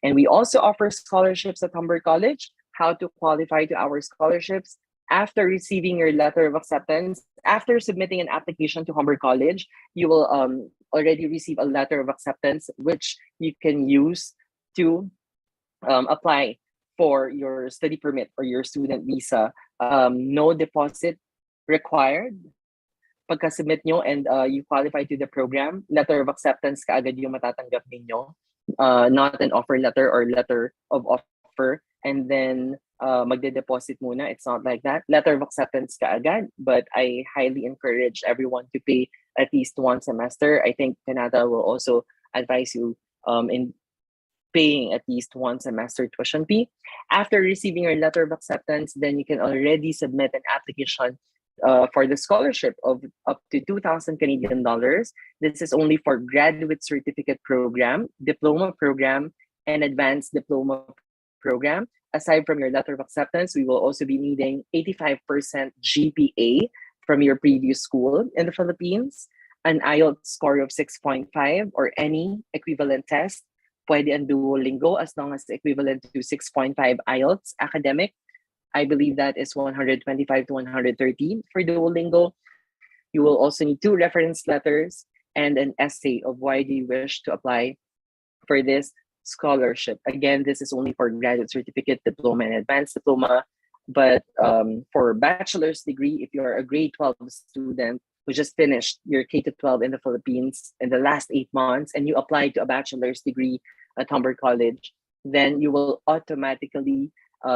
And we also offer scholarships at Humber College. How to qualify to our scholarships? After receiving your letter of acceptance, after submitting an application to Humber College, you will already receive a letter of acceptance, which you can use to apply for your study permit or your student visa. No deposit required. Pagka-submit nyo and you qualify to the program, letter of acceptance kaagad yung matatanggap ninyo. Not an offer letter or letter of offer. And then magde-deposit muna. It's not like that. Letter of acceptance kaagad, but I highly encourage everyone to pay at least 1 semester. I think Kanata will also advise you in paying at least 1 semester tuition fee. After receiving your letter of acceptance, then you can already submit an application for the scholarship of up to 2,000 Canadian dollars. This is only for graduate certificate program, diploma program, and advanced diploma program. Aside from your letter of acceptance, we will also be needing 85% GPA from your previous school in the Philippines, an IELTS score of 6.5 or any equivalent test. Pwede ang Duolingo as long as equivalent to 6.5 IELTS academic. I believe that is 125 to 130 for Duolingo. You will also need 2 reference letters and an essay of why do you wish to apply for this scholarship. Again, this is only for graduate certificate, diploma, and advanced diploma. But for bachelor's degree, if you're a grade 12 student who just finished your K-12 in the Philippines in the last 8 months and you applied to a bachelor's degree at Humber College, then you will automatically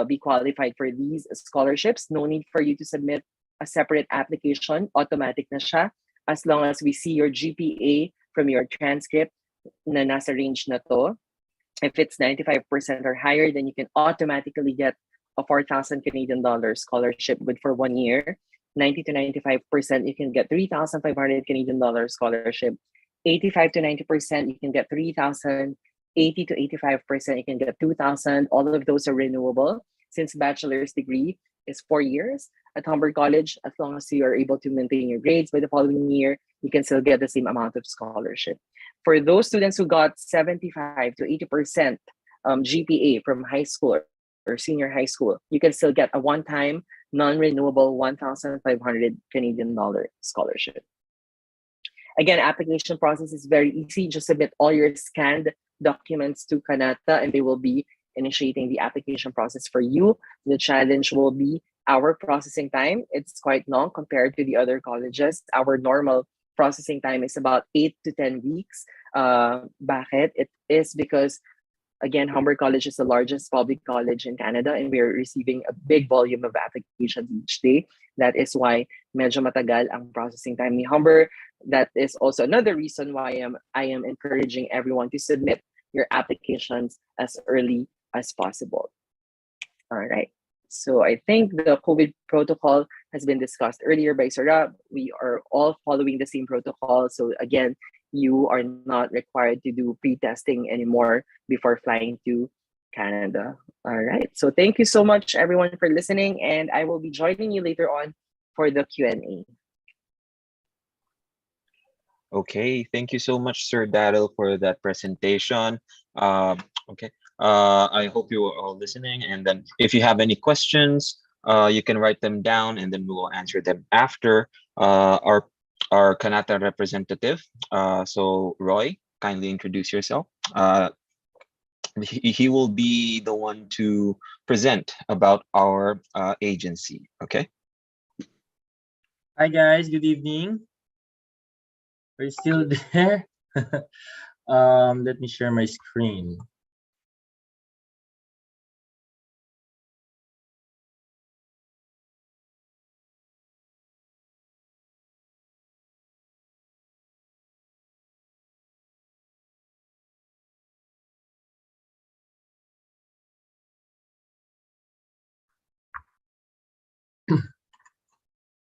be qualified for these scholarships. No need for you to submit a separate application. Automatic na siya. As long as we see your GPA from your transcript na nasa range na to. If it's 95% or higher, then you can automatically get a 4,000 Canadian dollars scholarship good for 1 year. 90 to 95%, you can get 3,500 Canadian dollars scholarship. 85 to 90%, you can get 3,000. 80 to 85%, you can get 2,000. All of those are renewable. Since bachelor's degree is 4 years at Humber College, as long as you are able to maintain your grades by the following year, you can still get the same amount of scholarship. For those students who got 75 to 80% GPA from high school or senior high school, you can still get a one-time non-renewable 1,500 Canadian dollar scholarship. Again, application process is very easy. Just submit all your scanned documents to Kanata and they will be initiating the application process for you. The challenge will be our processing time. It's quite long compared to the other colleges. Our normal processing time is about 8 to 10 weeks. Bakit? It is because, again, Humber College is the largest public college in Canada and we're receiving a big volume of applications each day. That is why medyo matagal ang processing time ni Humber. That is also another reason why I am encouraging everyone to submit your applications as early as possible. All right. So I think the COVID protocol has been discussed earlier by Sarab. We are all following the same protocol. So again, you are not required to do pre-testing anymore before flying to Canada. All right. So thank you so much, everyone, for listening. And I will be joining you later on for the Q&A. Okay, thank you so much, Sir Daryl, for that presentation. Okay, I hope you are all listening. And then if you have any questions, you can write them down and then we will answer them after our Kanata representative. So Roy, kindly introduce yourself. He will be the one to present about our agency. Okay. Hi guys, good evening. Are you still there? Let me share my screen.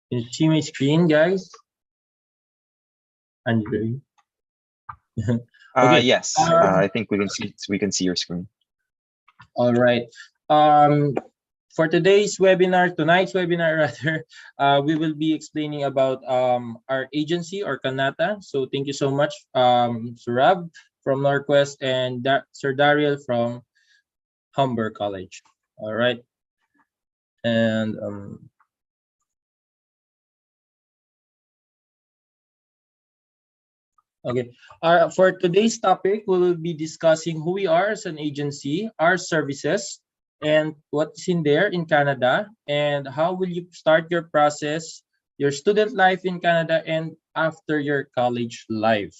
Can you see my screen, guys? Andre. Okay. Yes, I think we can see your screen. All right. For tonight's webinar rather, we will be explaining about our agency or Kanata. So thank you so much, Surab from Norquest and Sir Daryl from Humber College. All right. And okay. For today's topic, we will be discussing who we are as an agency, our services, and what's in there in Canada, and how will you start your process, your student life in Canada, and after your college life.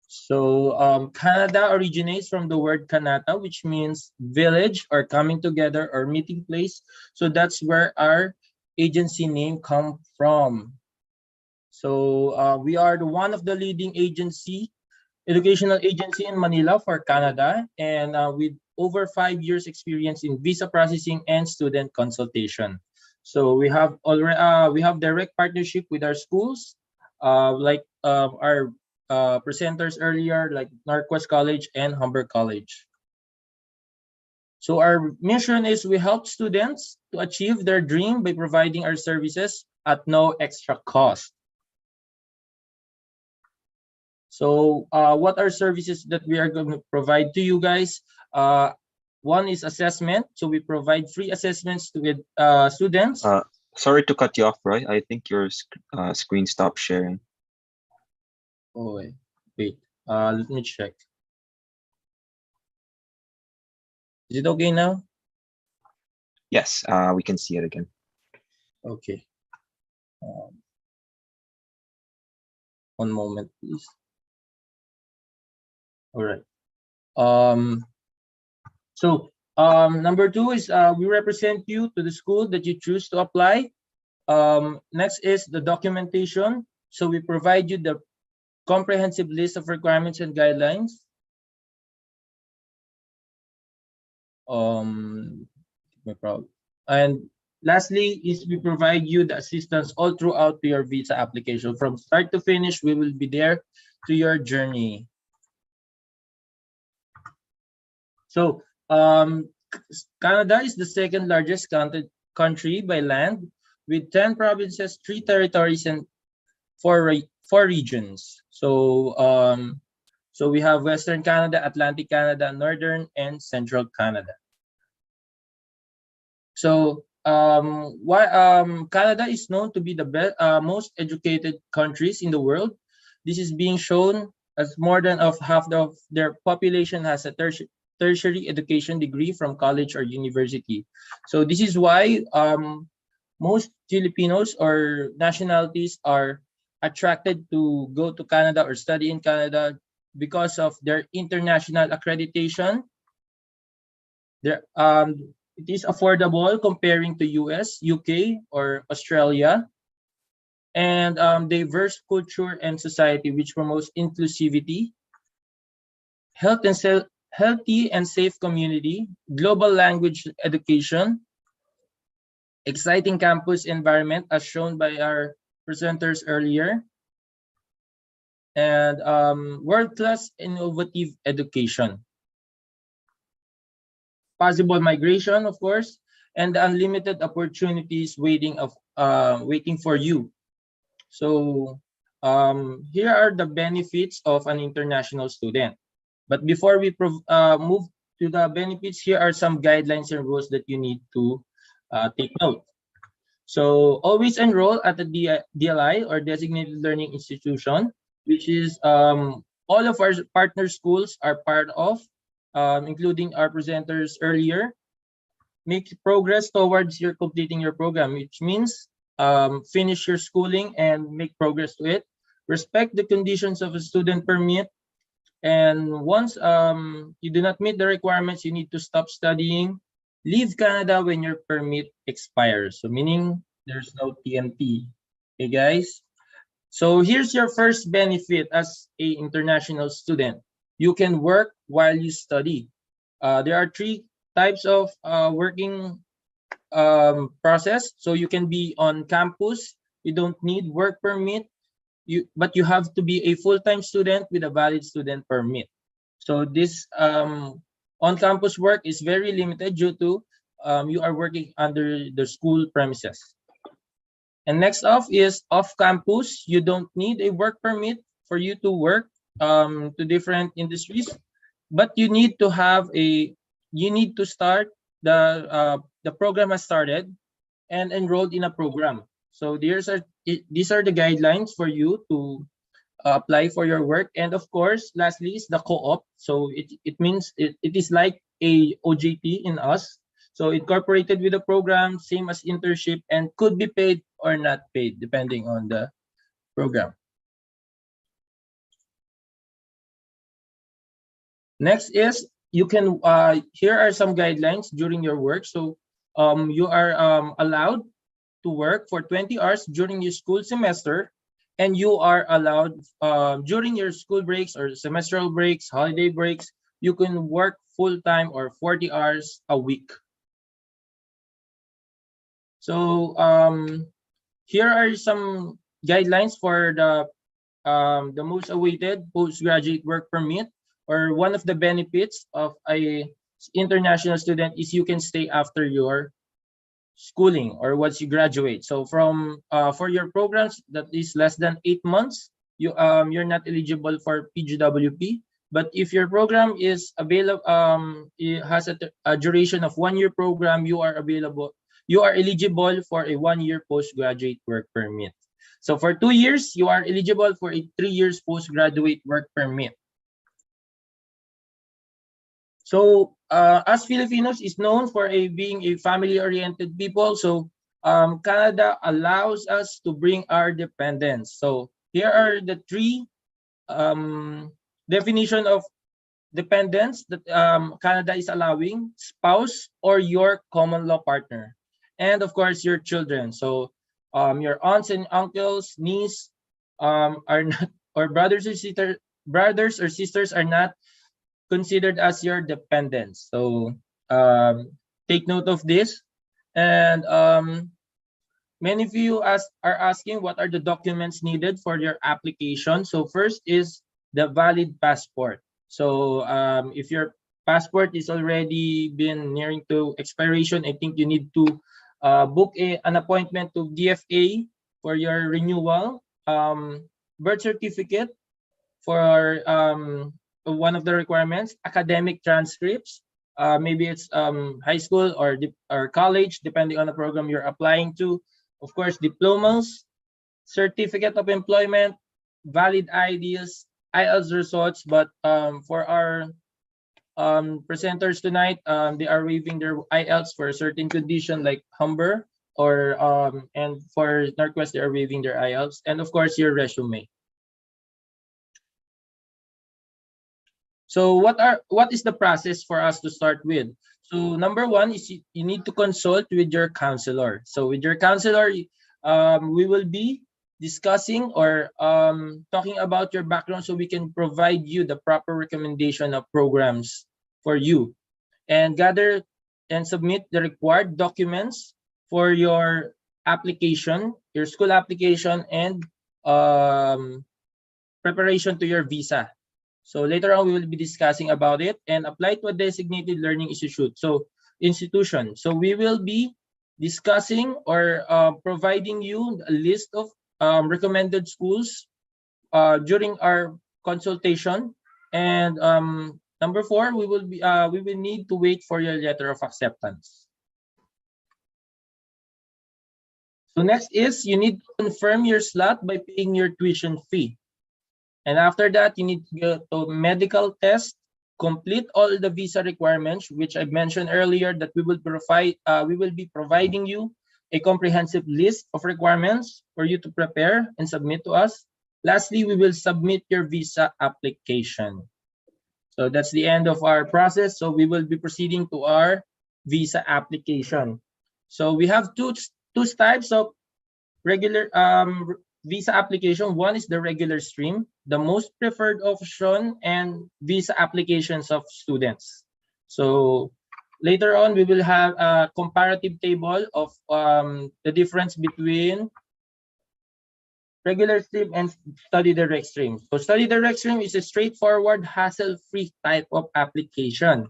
So Canada originates from the word Kanata, which means village or coming together or meeting place. So that's where our agency name come from. So we are one of the leading educational agency in Manila for Canada, and with over 5 years experience in visa processing and student consultation. So we have already we have direct partnership with our schools, like our presenters earlier, like Norquest College and Humber College. So our mission is we help students to achieve their dream by providing our services at no extra cost. So what are services that we are going to provide to you guys? One is assessment. So we provide free assessments to students. Sorry to cut you off, Roy. I think your screen stopped sharing. Oh, wait. Let me check. Is it okay now? Yes, we can see it again. Okay. One moment, please. All right. So number 2 is we represent you to the school that you choose to apply. Next is the documentation. So we provide you the comprehensive list of requirements and guidelines. No problem. And lastly is we provide you the assistance all throughout your visa application. From start to finish, we will be there to your journey. So Canada is the second largest country by land with 10 provinces, 3 territories, and 4 regions. So so we have Western Canada, Atlantic Canada, Northern, and Central Canada. So Canada is known to be the most educated countries in the world. This is being shown as more than half of their population has a tertiary education degree from college or university. So this is why most Filipinos or nationalities are attracted to go to Canada or study in Canada because of their international accreditation. It is affordable comparing to US, UK, or Australia, and diverse culture and society which promotes inclusivity, health healthy and safe community, global language education, exciting campus environment as shown by our presenters earlier, and world-class innovative education. Possible migration, of course, and the unlimited opportunities waiting for you. So here are the benefits of an international student. But before we move to the benefits, here are some guidelines and rules that you need to take note. So always enroll at the DLI or designated learning institution, which is all of our partner schools are part of, including our presenters earlier. Make progress towards your completing your program, which means finish your schooling and make progress to it. Respect the conditions of a student permit. And once you do not meet the requirements, you need to stop studying. Leave Canada when your permit expires. So meaning there's no TMT. Okay, guys? So here's your first benefit as an international student. You can work while you study. There are 3 types of working process. So you can be on campus. You don't need work permit. But you have to be a full-time student with a valid student permit. So this on-campus work is very limited due to you are working under the school premises. And next off is off-campus. You don't need a work permit for you to work to different industries, but you need to start the program has started and enrolled in a program. So these are the guidelines for you to apply for your work. And of course, lastly is the co-op. So it means it is like a OJT in us. So incorporated with the program, same as internship, and could be paid or not paid depending on the program. Next is you can here are some guidelines during your work. So you are allowed to work for 20 hours during your school semester, and you are allowed during your school breaks or semestral breaks, holiday breaks, you can work full-time or 40 hours a week. So here are some guidelines for the most awaited postgraduate work permit, or one of the benefits of a international student is you can stay after your schooling or once you graduate. So from for your programs that is less than 8 months, you're not eligible for PGWP. But if your program is available, it has a duration of 1 year program, you are eligible for a 1 year postgraduate work permit. So for 2 years, you are eligible for a 3 years postgraduate work permit. So as Filipinos is known for being a family-oriented people, so Canada allows us to bring our dependents. So here are the 3 definition of dependents that Canada is allowing: spouse or your common law partner, and of course your children. So your aunts and uncles, niece are not, or brothers or sisters are not considered as your dependents. So take note of this. And many of you are asking what are the documents needed for your application. So first is the valid passport. So if your passport is already been nearing to expiration, I think you need to book an appointment to DFA for your renewal. Birth certificate for one of the requirements, academic transcripts. Maybe it's high school or college, depending on the program you're applying to. Of course, diplomas, certificate of employment, valid IDs, IELTS results. But for our presenters tonight, they are waiving their IELTS for a certain condition like Humber, or and for Norquest, they are waiving their IELTS, and of course your resume. So what is the process for us to start with? So number 1 is you need to consult with your counselor. So with your counselor, we will be discussing or talking about your background, so we can provide you the proper recommendation of programs for you, and gather and submit the required documents for your application, your school application, and preparation to your visa. So later on, we will be discussing about it, and apply to a designated learning institution. So we will be discussing or providing you a list of recommended schools during our consultation. And number 4, we will need to wait for your letter of acceptance. So next is, you need to confirm your slot by paying your tuition fee. And after that, you need to go to medical test, complete all the visa requirements, which I mentioned earlier that we will be providing you a comprehensive list of requirements for you to prepare and submit to us. Lastly, we will submit your visa application. So that's the end of our process. So we will be proceeding to our visa application. So we have two types of regular visa application. One is the regular stream, the most preferred option, and visa applications of students. So later on, we will have a comparative table of the difference between regular stream and study direct stream. So study direct stream is a straightforward, hassle-free type of application.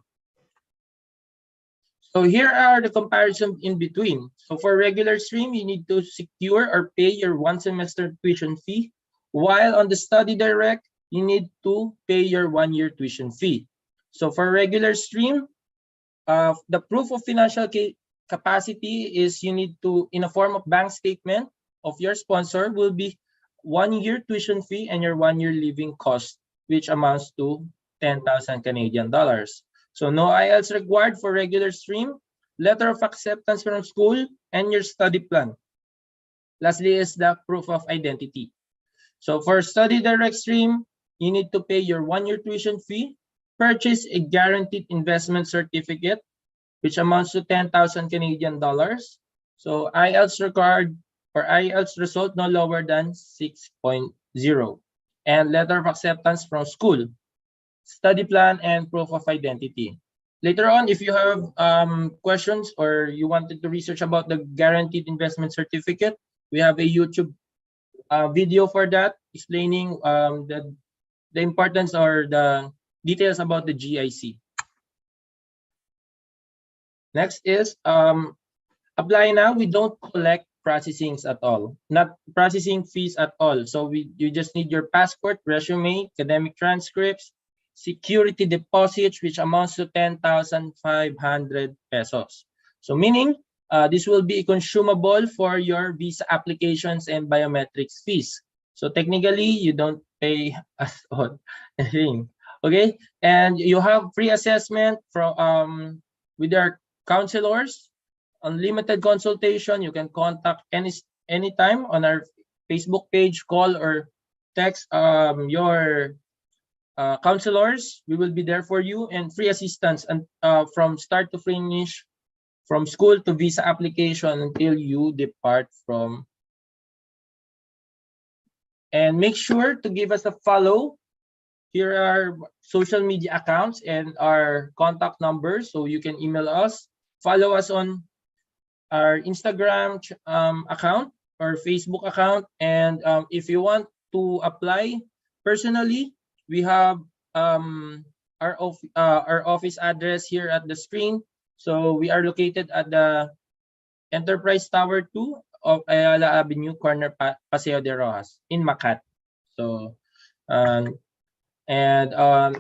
So here are the comparisons in between. So for regular stream, you need to secure or pay your 1 semester tuition fee, while on the study direct, you need to pay your 1-year tuition fee. So for regular stream, the proof of financial capacity is you need to, in a form of bank statement of your sponsor, will be 1-year tuition fee and your 1-year living cost, which amounts to 10,000 Canadian dollars. So no IELTS required for regular stream, letter of acceptance from school, and your study plan. Lastly is the proof of identity. So for study direct stream, you need to pay your 1-year tuition fee, purchase a guaranteed investment certificate, which amounts to 10,000 Canadian dollars. So IELTS required or IELTS result no lower than 6.0, and letter of acceptance from school, study plan, and proof of identity. Later on, if you have questions or you wanted to research about the guaranteed investment certificate, we have a YouTube video for that, explaining the importance or the details about the GIC. Next is apply now. We don't collect processing at all, not processing fees at all. So you just need your passport, resume, academic transcripts, security deposits, which amounts to 10,500 pesos. So meaning this will be consumable for your visa applications and biometrics fees. So technically, you don't pay at all anything. Okay, and you have free assessment from with our counselors, unlimited consultation. You can contact anytime on our Facebook page, call or text your counselors. We will be there for you, and free assistance and from start to finish, from school to visa application until you depart from. And make sure to give us a follow. Here are social media accounts and our contact numbers, so you can email us. Follow us on our Instagram account or Facebook account. And if you want to apply personally, we have our office address here at the screen. So we are located at the Enterprise Tower 2 of Ayala Avenue, corner Paseo de Rojas in Makati. So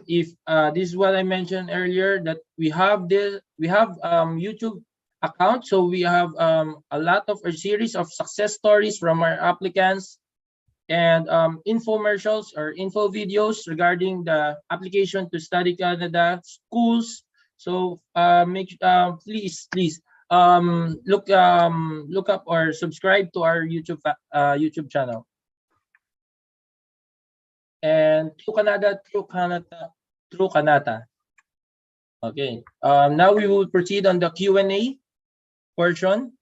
if this is what I mentioned earlier, that we have YouTube account. So we have a lot of a series of success stories from our applicants, and infomercials or info videos regarding the application to study Canada schools. So please look up or subscribe to our YouTube channel. And through Kanata. Okay. Now we will proceed on the Q&A portion.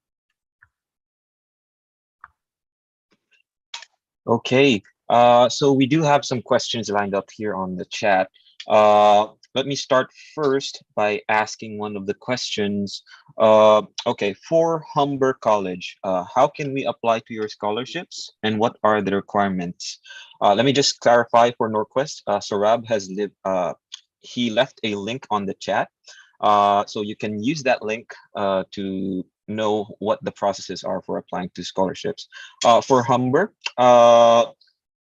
Okay. So we do have some questions lined up here on the chat. let me start first by asking one of the questions. Okay, for Humber College, how can we apply to your scholarships and what are the requirements? Let me just clarify for Norquest. Sarab has he left a link on the chat. So you can use that link to know what the processes are for applying to scholarships. For Humber,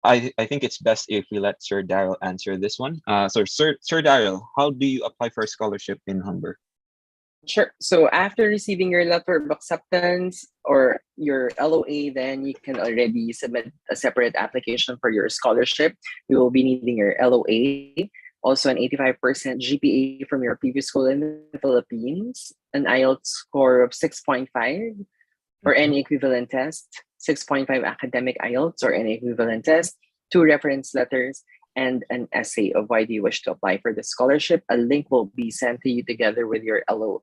I think it's best if we let Sir Daryl answer this one. So Sir Daryl, how do you apply for a scholarship in Humber? Sure. So after receiving your letter of acceptance or your LOA, then you can already submit a separate application for your scholarship. We will be needing your LOA, also an 85% GPA from your previous school in the Philippines, an IELTS score of 6.5 or any equivalent test, 6.5 academic IELTS or any equivalent test, 2 reference letters, and an essay of why do you wish to apply for the scholarship. A link will be sent to you together with your LOA.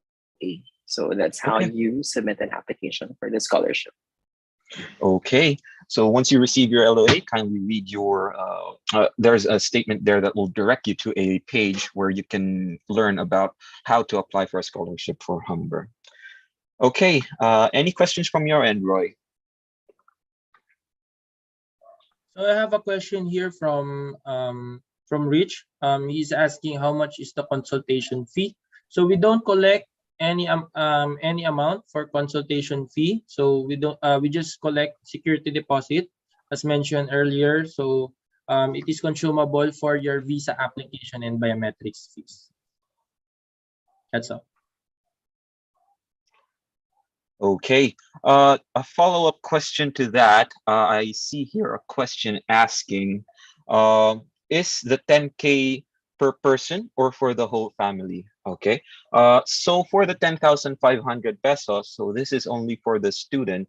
So that's how Okay. you submit an application for the scholarship. Okay, so once you receive your LOA, kindly read your, there's a statement there that will direct you to a page where you can learn about how to apply for a scholarship for Humber. Okay, any questions from your end, Roy? So I have a question here from Rich. He's asking how much is the consultation fee. So we don't collect any amount for consultation fee. So we just collect security deposit as mentioned earlier. So it is consumable for your visa application and biometrics fees. That's all. Okay, a follow-up question to that. I see here a question asking, is the 10K per person or for the whole family? Okay, so for the 10,500 pesos, so this is only for the student.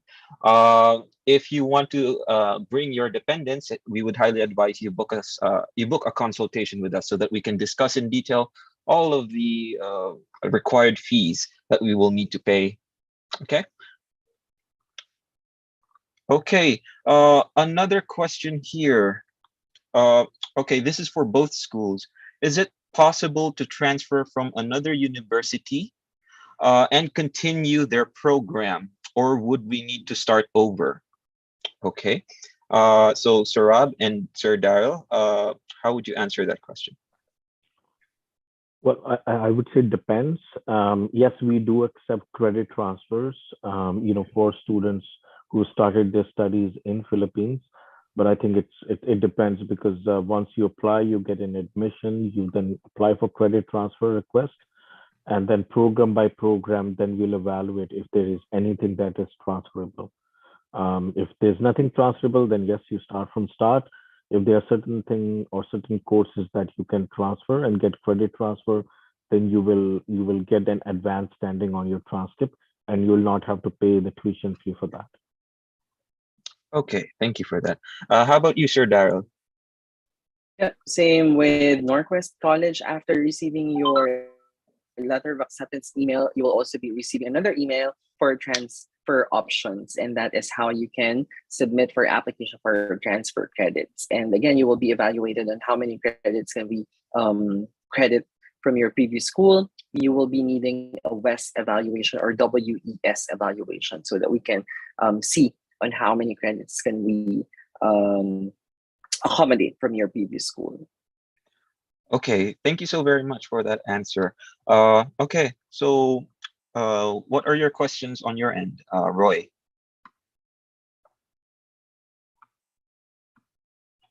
If you want to bring your dependents, we would highly advise you book a consultation with us so that we can discuss in detail all of the required fees that we will need to pay. Okay. Okay. Another question here. Okay, this is for both schools. Is it possible to transfer from another university and continue their program, or would we need to start over? Okay. So Sarab and Sir Daryl, how would you answer that question? Well, I would say depends. Yes, we do accept credit transfers, for students who started their studies in Philippines. But I think it depends because once you apply, you get an admission, you then apply for credit transfer request, and then program by program, then we'll evaluate if there is anything that is transferable. If there's nothing transferable, then yes, you start from start. If there are certain courses that you can transfer and get credit transfer, then you will get an advanced standing on your transcript, and you'll not have to pay the tuition fee for that. Okay, thank you for that. How about you, Sir Daryl? Yeah, same with Norquest College. After receiving your letter of acceptance email, you will also be receiving another email for transfer options, and that is how you can submit for application for transfer credits. And again, you will be evaluated on how many credits can we credit from your previous school. You will be needing a WES evaluation or WES evaluation so that we can see on how many credits can we accommodate from your previous school. Okay, thank you so very much for that answer. Okay, so what are your questions on your end, Roy?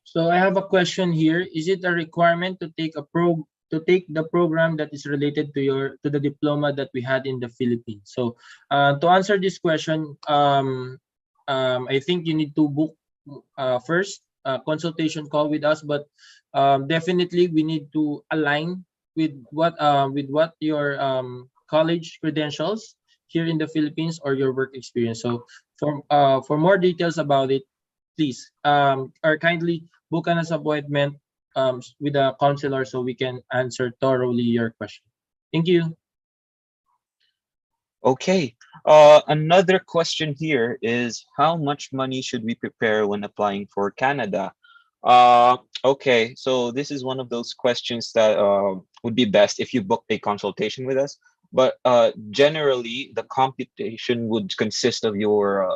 So I have a question here. Is it a requirement to take the program that is related to the diploma that we had in the Philippines? So to answer this question, I think you need to book first a consultation call with us, but definitely we need to align with what your college credentials here in the Philippines or your work experience. So for more details about it, please or kindly book an appointment with a counselor so we can answer thoroughly your question. Thank you. Okay, another question here is how much money should we prepare when applying for Canada? Okay, so this is one of those questions that would be best if you book a consultation with us. But generally, the computation would consist of your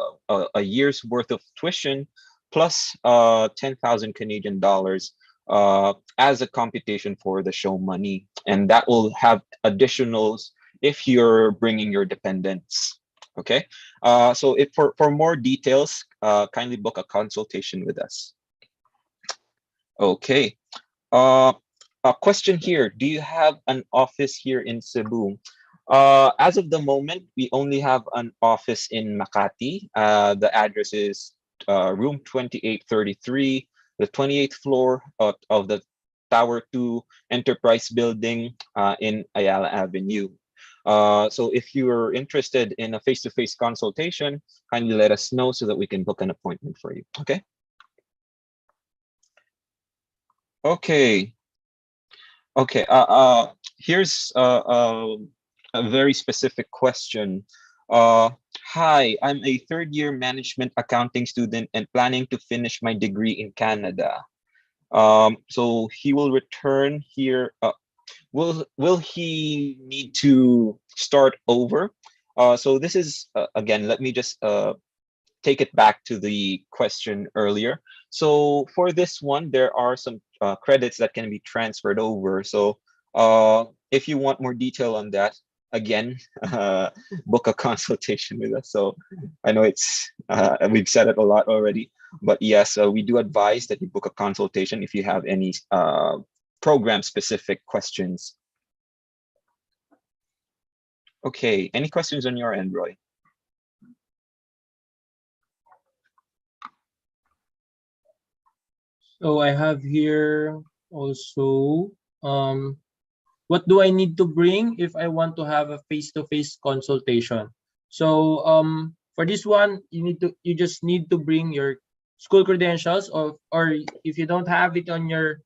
a year's worth of tuition plus 10,000 Canadian dollars as a computation for the show money, and that will have additionals if you're bringing your dependents. Okay, so if for more details, kindly book a consultation with us. Okay. Uh, a question here. Do you have an office here in Cebu? As of the moment, we only have an office in Makati. The address is room 2833, the 28th floor of the Tower 2 Enterprise Building in Ayala Avenue. So if you're interested in a face-to-face consultation, kindly let us know so that we can book an appointment for you. Okay. Okay. Okay. Here's a very specific question. Hi, I'm a third year management accounting student and planning to finish my degree in Canada. So he will return here. Will he need to start over? So this is again. Let me just take it back to the question earlier. So for this one, there are some credits that can be transferred over. So if you want more detail on that, again, book a consultation with us. So I know it's we've said it a lot already, but yes, we do advise that you book a consultation if you have any program specific questions. Okay, any questions on your end, Roy? So I have here also, what do I need to bring if I want to have a face-to-face consultation? So for this one, you just need to bring your school credentials, or if you don't have it on your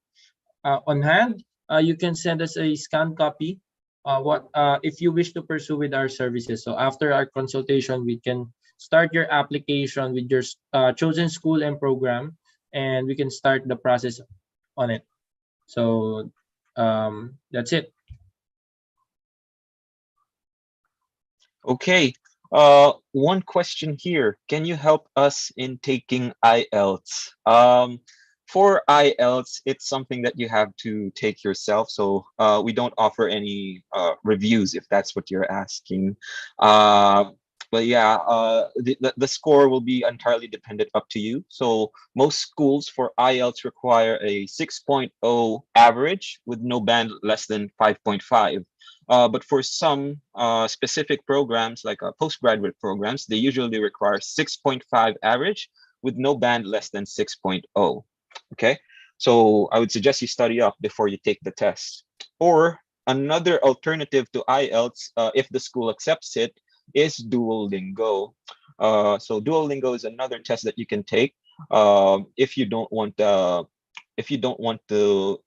on hand, you can send us a scanned copy. If you wish to pursue with our services. So after our consultation, we can start your application with your chosen school and program, and we can start the process on it. So that's it. Okay. One question here. Can you help us in taking IELTS? For IELTS, it's something that you have to take yourself. So we don't offer any reviews if that's what you're asking. But yeah, the score will be entirely dependent up to you. So most schools for IELTS require a 6.0 average with no band less than 5.5. But for some specific programs, like postgraduate programs, they usually require 6.5 average with no band less than 6.0. Okay, so I would suggest you study up before you take the test. Or another alternative to IELTS, if the school accepts it, is Duolingo. So Duolingo is another test that you can take if you don't want the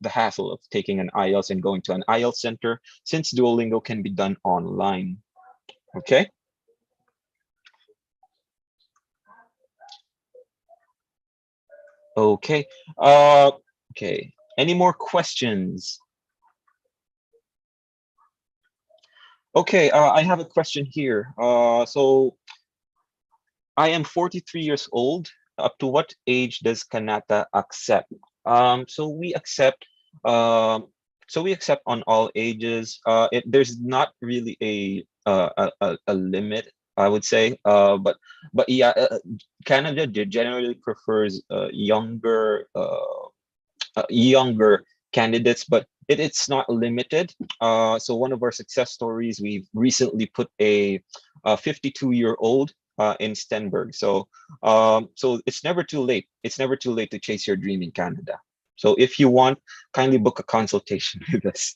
hassle of taking an IELTS and going to an IELTS center, since Duolingo can be done online. Okay. Okay. Okay. Any more questions? Okay. I have a question here. So I am 43 years old. Up to what age does Kanata accept? So we accept. So we accept on all ages. There's not really a limit, I would say. But yeah, Canada generally prefers younger candidates, but it's not limited. So one of our success stories, we've recently put a 52-year-old in Stenberg. So so it's never too late. It's never too late to chase your dream in Canada. So if you want, kindly book a consultation with us.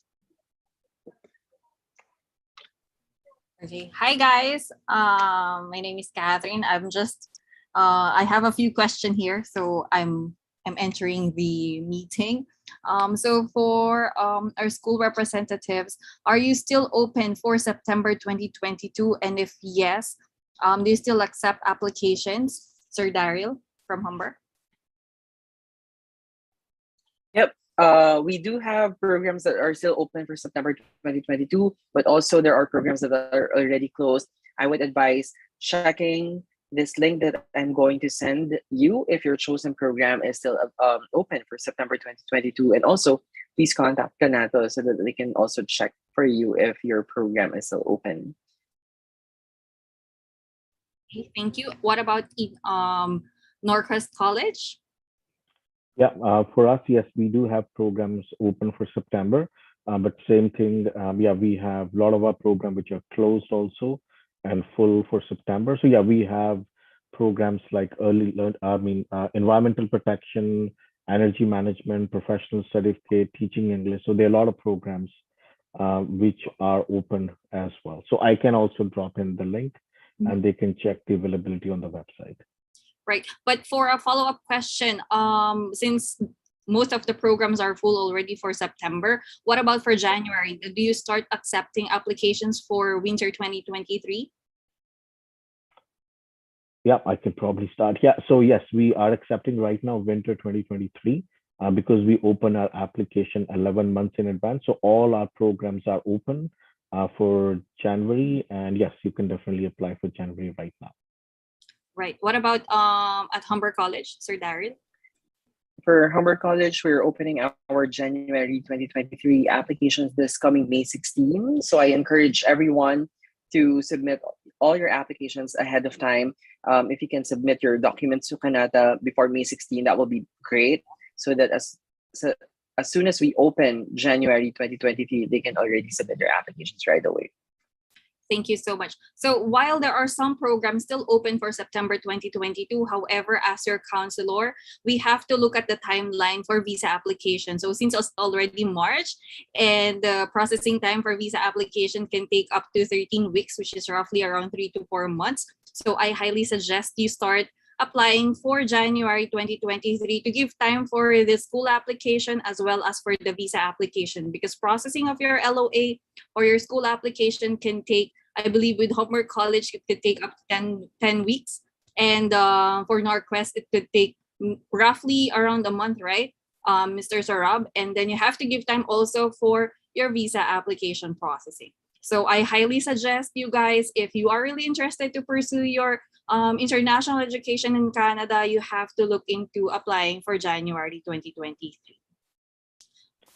Okay. Hi guys. My name is Catherine. I have a few questions here, so I'm entering the meeting. So for our school representatives, are you still open for September 2022? And if yes, do you still accept applications? Sir Daryl from Humber. Yep. We do have programs that are still open for September 2022, but also there are programs that are already closed. I would advise checking this link that I'm going to send you if your chosen program is still open for September 2022. And also, please contact Kanata so that they can also check for you if your program is still open. Okay, thank you. What about Norquest College? Yeah, for us, yes, we do have programs open for September, but same thing. Yeah, we have a lot of our program which are closed also and full for September. So yeah, we have programs like environmental protection, energy management, professional certificate, teaching English. So there are a lot of programs which are open as well. So I can also drop in the link and they can check the availability on the website. Right. But for a follow-up question, since most of the programs are full already for September, what about for January? Do you start accepting applications for winter 2023? Yeah, I can probably start. Yeah, so yes, we are accepting right now winter 2023 because we open our application 11 months in advance. So all our programs are open for January. And yes, you can definitely apply for January right now. Right. What about at Humber College, Sir Daryl? For Humber College, we're opening our January 2023 applications this coming May 16. So I encourage everyone to submit all your applications ahead of time. If you can submit your documents to Kanata before May 16, that will be great. So that as soon as we open January 2023, they can already submit their applications right away. Thank you so much. So while there are some programs still open for September 2022, however, as your counselor, we have to look at the timeline for visa application. So since it's already March and the processing time for visa application can take up to 13 weeks, which is roughly around 3 to 4 months. So I highly suggest you start applying for January 2023 to give time for the school application as well as for the visa application, because processing of your LOA or your school application can take, I believe with Humber College, it could take up to 10 weeks. And for Norquest, it could take roughly around a month, right, Mr. Sarab? And then you have to give time also for your visa application processing. So I highly suggest you guys, if you are really interested to pursue your international education in Canada, you have to look into applying for January 2023.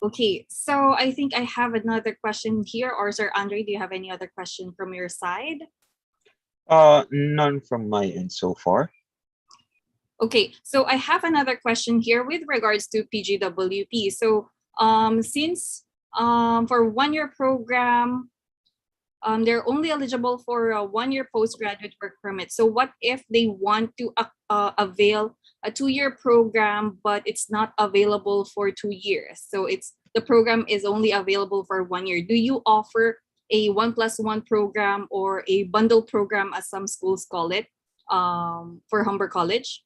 Okay, so I think I have another question here. Or Sir Andre, do you have any other question from your side? None from my end so far. Okay, so I have another question here with regards to PGWP. So since for one-year program, they're only eligible for a one-year postgraduate work permit. So what if they want to avail a two-year program, but it's not available for 2 years? So the program is only available for 1 year. Do you offer a 1+1 program or a bundle program, as some schools call it, for Humber College?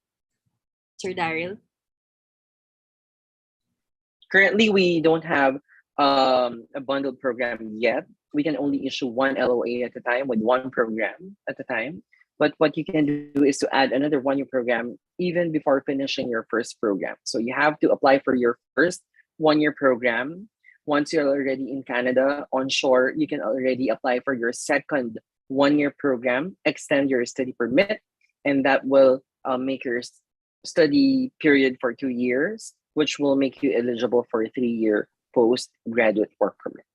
Sir Daryl? Currently, we don't have a bundled program yet. We can only issue one LOA at a time with one program at a time. But what you can do is to add another one-year program even before finishing your first program. So you have to apply for your first one-year program. Once you're already in Canada onshore, you can already apply for your second one-year program, extend your study permit, and that will make your study period for 2 years, which will make you eligible for a 3-year postgraduate work permit.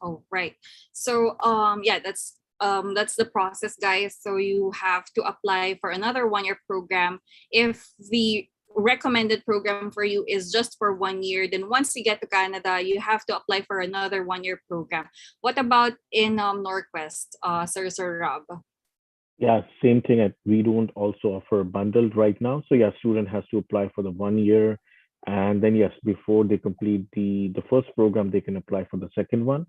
Oh, right. So yeah, that's the process, guys. So you have to apply for another one-year program. If the recommended program for you is just for 1 year, then once you get to Canada, you have to apply for another one-year program. What about in Norquest, Sir Rob? Yeah, same thing. We don't also offer bundled right now. So yeah, student has to apply for the 1 year. And then yes, before they complete the first program, they can apply for the second one.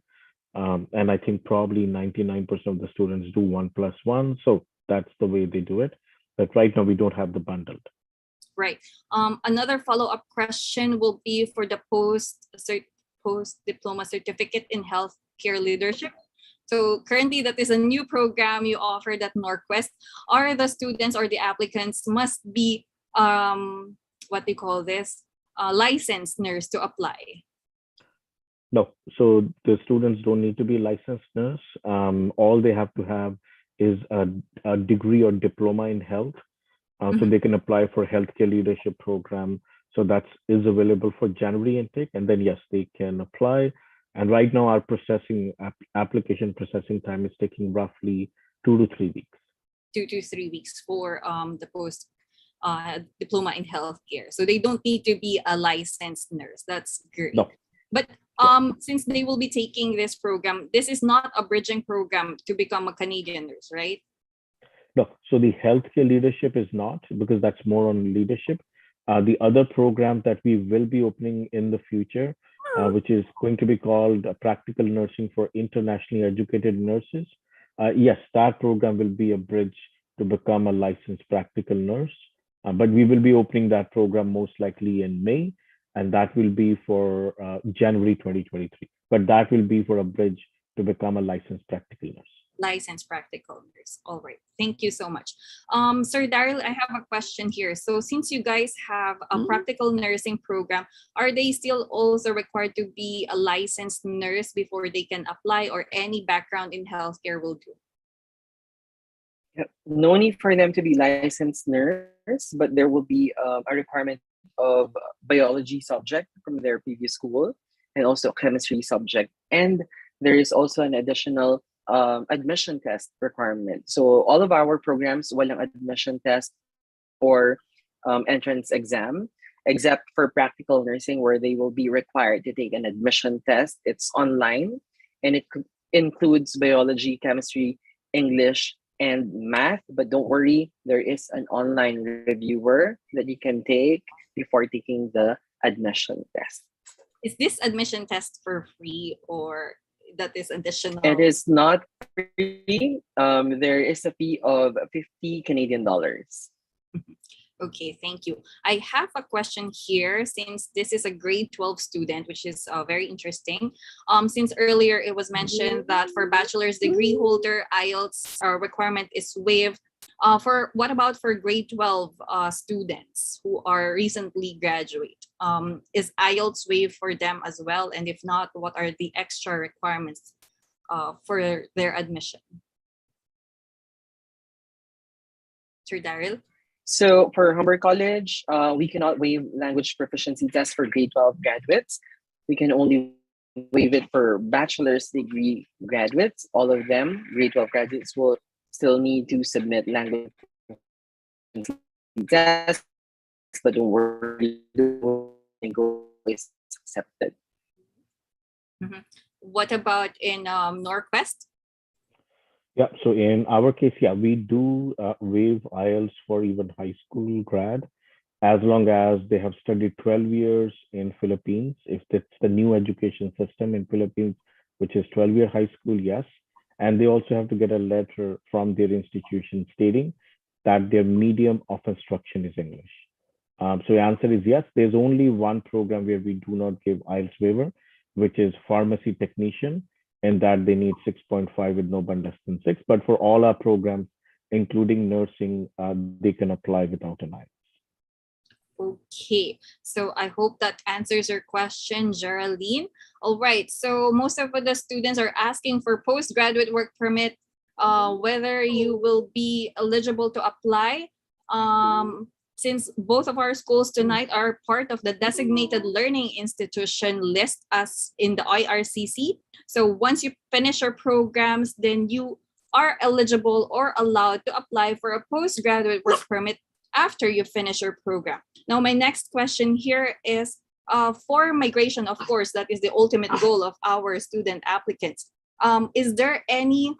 And I think probably 99% of the students do 1+1. So that's the way they do it. But right now we don't have the bundled. Right. Another follow-up question will be for the post-diploma certificate in healthcare leadership. So currently that is a new program you offered at Norquest. Are the students or the applicants must be, what do you call this? licensed nurse to apply? No, so the students don't need to be licensed nurse. All they have to have is a degree or diploma in health. So Mhm. they can apply for healthcare leadership program. So that is available for January intake. And then, yes, they can apply. And right now, our application processing time is taking roughly 2 to 3 weeks. 2 to 3 weeks for the post diploma in healthcare. So they don't need to be a licensed nurse. That's great. No. But since they will be taking this program, this is not a bridging program to become a Canadian nurse, right? No, so the healthcare leadership is not, because that's more on leadership. The other program that we will be opening in the future, which is going to be called Practical Nursing for Internationally Educated Nurses. Yes, that program will be a bridge to become a licensed practical nurse. But we will be opening that program most likely in May, and that will be for January 2023. But that will be for a bridge to become a licensed practical nurse. Licensed practical nurse. All right. Thank you so much. Sir Daryl, I have a question here. So since you guys have a practical nursing program, are they still also required to be a licensed nurse before they can apply, or any background in healthcare will do? Yep. No need for them to be licensed nurse, but there will be a requirement of biology subject from their previous school, and also chemistry subject. And there is also an additional admission test requirement. So all of our programs, walang admission test or entrance exam, except for practical nursing, where they will be required to take an admission test. It's online, and it includes biology, chemistry, English, and math. But don't worry, there is an online reviewer that you can take before taking the admission test. Is this admission test for free, or that is additional? It is not free. There is a fee of 50 Canadian dollars. Okay, thank you. I have a question here, since this is a grade 12 student, which is very interesting. Since earlier it was mentioned that for bachelor's degree holder, IELTS requirement is waived. What about for grade 12 students who are recently graduate? Is IELTS waived for them as well? And if not, what are the extra requirements for their admission? Sir Daryl? So for Humber College, we cannot waive language proficiency test for grade 12 graduates. We can only waive it for bachelor's degree graduates. All of them, grade 12 graduates, will still need to submit language test, but don't worry, Duolingo is accepted. Mm-hmm. What about in Norquest? Yeah, so in our case, yeah, we do waive IELTS for even high school grad, as long as they have studied 12 years in Philippines. If that's the new education system in Philippines, which is 12-year high school, yes. And they also have to get a letter from their institution stating that their medium of instruction is English. So the answer is yes. There's only one program where we do not give IELTS waiver, which is pharmacy technician, and that they need 6.5 with no band less than 6. But for all our programs, including nursing, they can apply without an IELTS. Okay, so I hope that answers your question, Geraldine. All right, so most of the students are asking for postgraduate work permit, whether you will be eligible to apply. Since both of our schools tonight are part of the designated learning institution list as in the IRCC. So once you finish your programs, then you are eligible or allowed to apply for a postgraduate work permit after you finish your program. Now, my next question here is for migration, of course, that is the ultimate goal of our student applicants. Is there any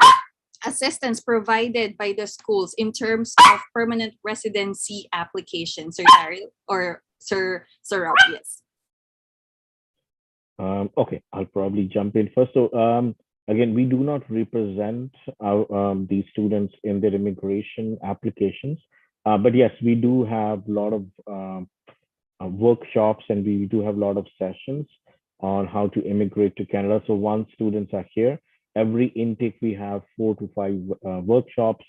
assistance provided by the schools in terms of permanent residency applications, Sir Daryl or Sir Rob? Yes. Okay, I'll probably jump in first. So again, we do not represent these students in their immigration applications. But yes, we do have a lot of workshops, and we do have a lot of sessions on how to immigrate to Canada. So once students are here, every intake we have 4 to 5 workshops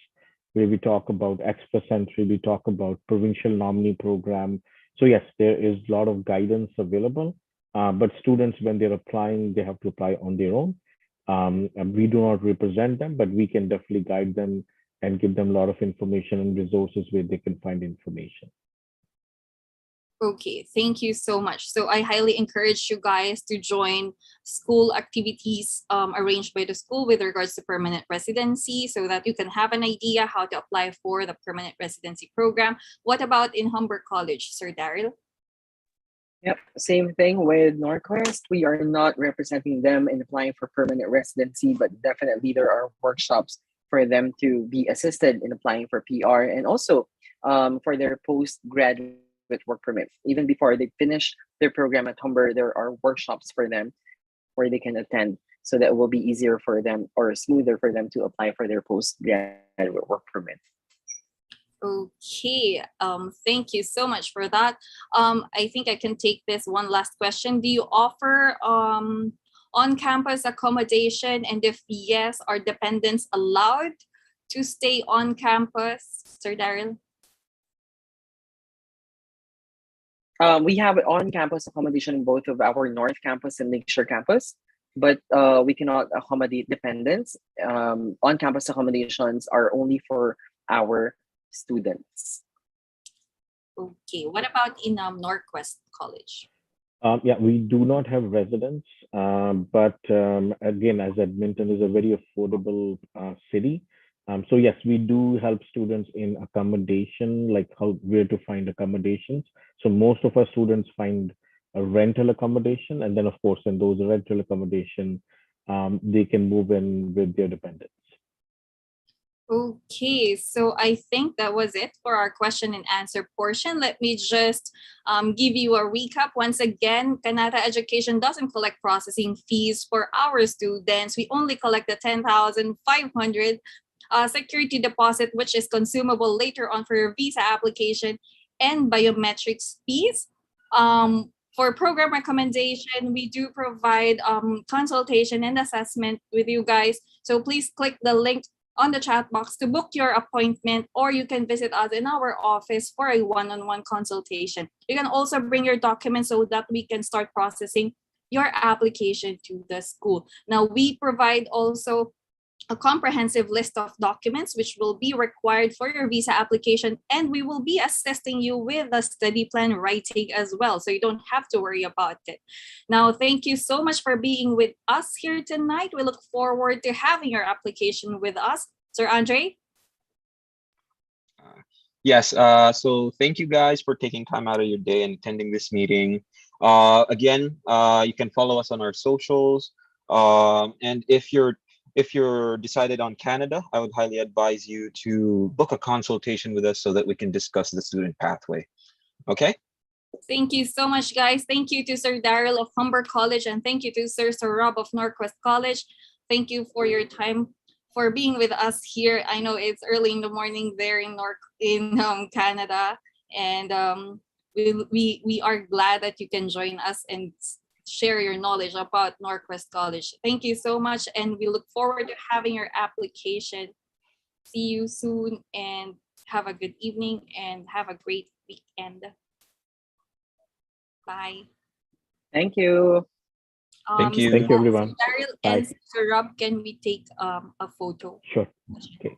where we talk about express entry, we talk about provincial nominee program. So yes, there is a lot of guidance available, but students, when they're applying, they have to apply on their own. And we do not represent them, but we can definitely guide them and give them a lot of information and resources where they can find information. Okay, thank you so much. So I highly encourage you guys to join school activities arranged by the school with regards to permanent residency so that you can have an idea how to apply for the permanent residency program. What about in Humber College, Sir Daryl? Yep, same thing with Norquest. We are not representing them in applying for permanent residency, but definitely there are workshops for them to be assisted in applying for PR and also for their postgraduate work permit. Even before they finish their program at Humber, there are workshops for them where they can attend so that it will be easier for them or smoother for them to apply for their postgraduate work permit. Okay, thank you so much for that. I think I can take this one last question. Do you offer on-campus accommodation? And if yes, are dependents allowed to stay on campus, Sir Daryl? We have on-campus accommodation in both of our North Campus and Lakeshore Campus, but we cannot accommodate dependents. On-campus accommodations are only for our students. Okay, what about in Norquest College? Yeah, we do not have residents, but again, as Edmonton is a very affordable city, so yes, we do help students in accommodation, like where to find accommodations. So most of our students find a rental accommodation, and then of course, in those rental accommodation, they can move in with their dependents. Okay, so I think that was it for our question and answer portion. Let me just give you a recap. Once again, Kanata Education doesn't collect processing fees for our students. We only collect the 10,500 security deposit, which is consumable later on for your visa application and biometrics fees. For program recommendation, we do provide consultation and assessment with you guys. So please click the link on the chat box to book your appointment, or you can visit us in our office for a one-on-one consultation. You can also bring your documents so that we can start processing your application to the school. Now, we provide also a comprehensive list of documents which will be required for your visa application, and we will be assisting you with the study plan writing as well, so you don't have to worry about it. Now, thank you so much for being with us here tonight. We look forward to having your application with us. Sir Andre? Yes, so thank you guys for taking time out of your day and attending this meeting. Again, you can follow us on our socials. And if you're decided on Canada, I would highly advise you to book a consultation with us so that we can discuss the student pathway. Okay? Thank you so much, guys. Thank you to Sir Daryl of Humber College, and thank you to Sir Rob of Norquest College. Thank you for your time, for being with us here. I know it's early in the morning there in Canada, and we are glad that you can join us and share your knowledge about Norquest College. Thank you so much, and we look forward to having your application. See you soon, and have a good evening, and have a great weekend. Bye. Thank you. Thank you. Thank you, everyone. Daryl Bye. and Sir Rob, can we take a photo? Sure. Okay.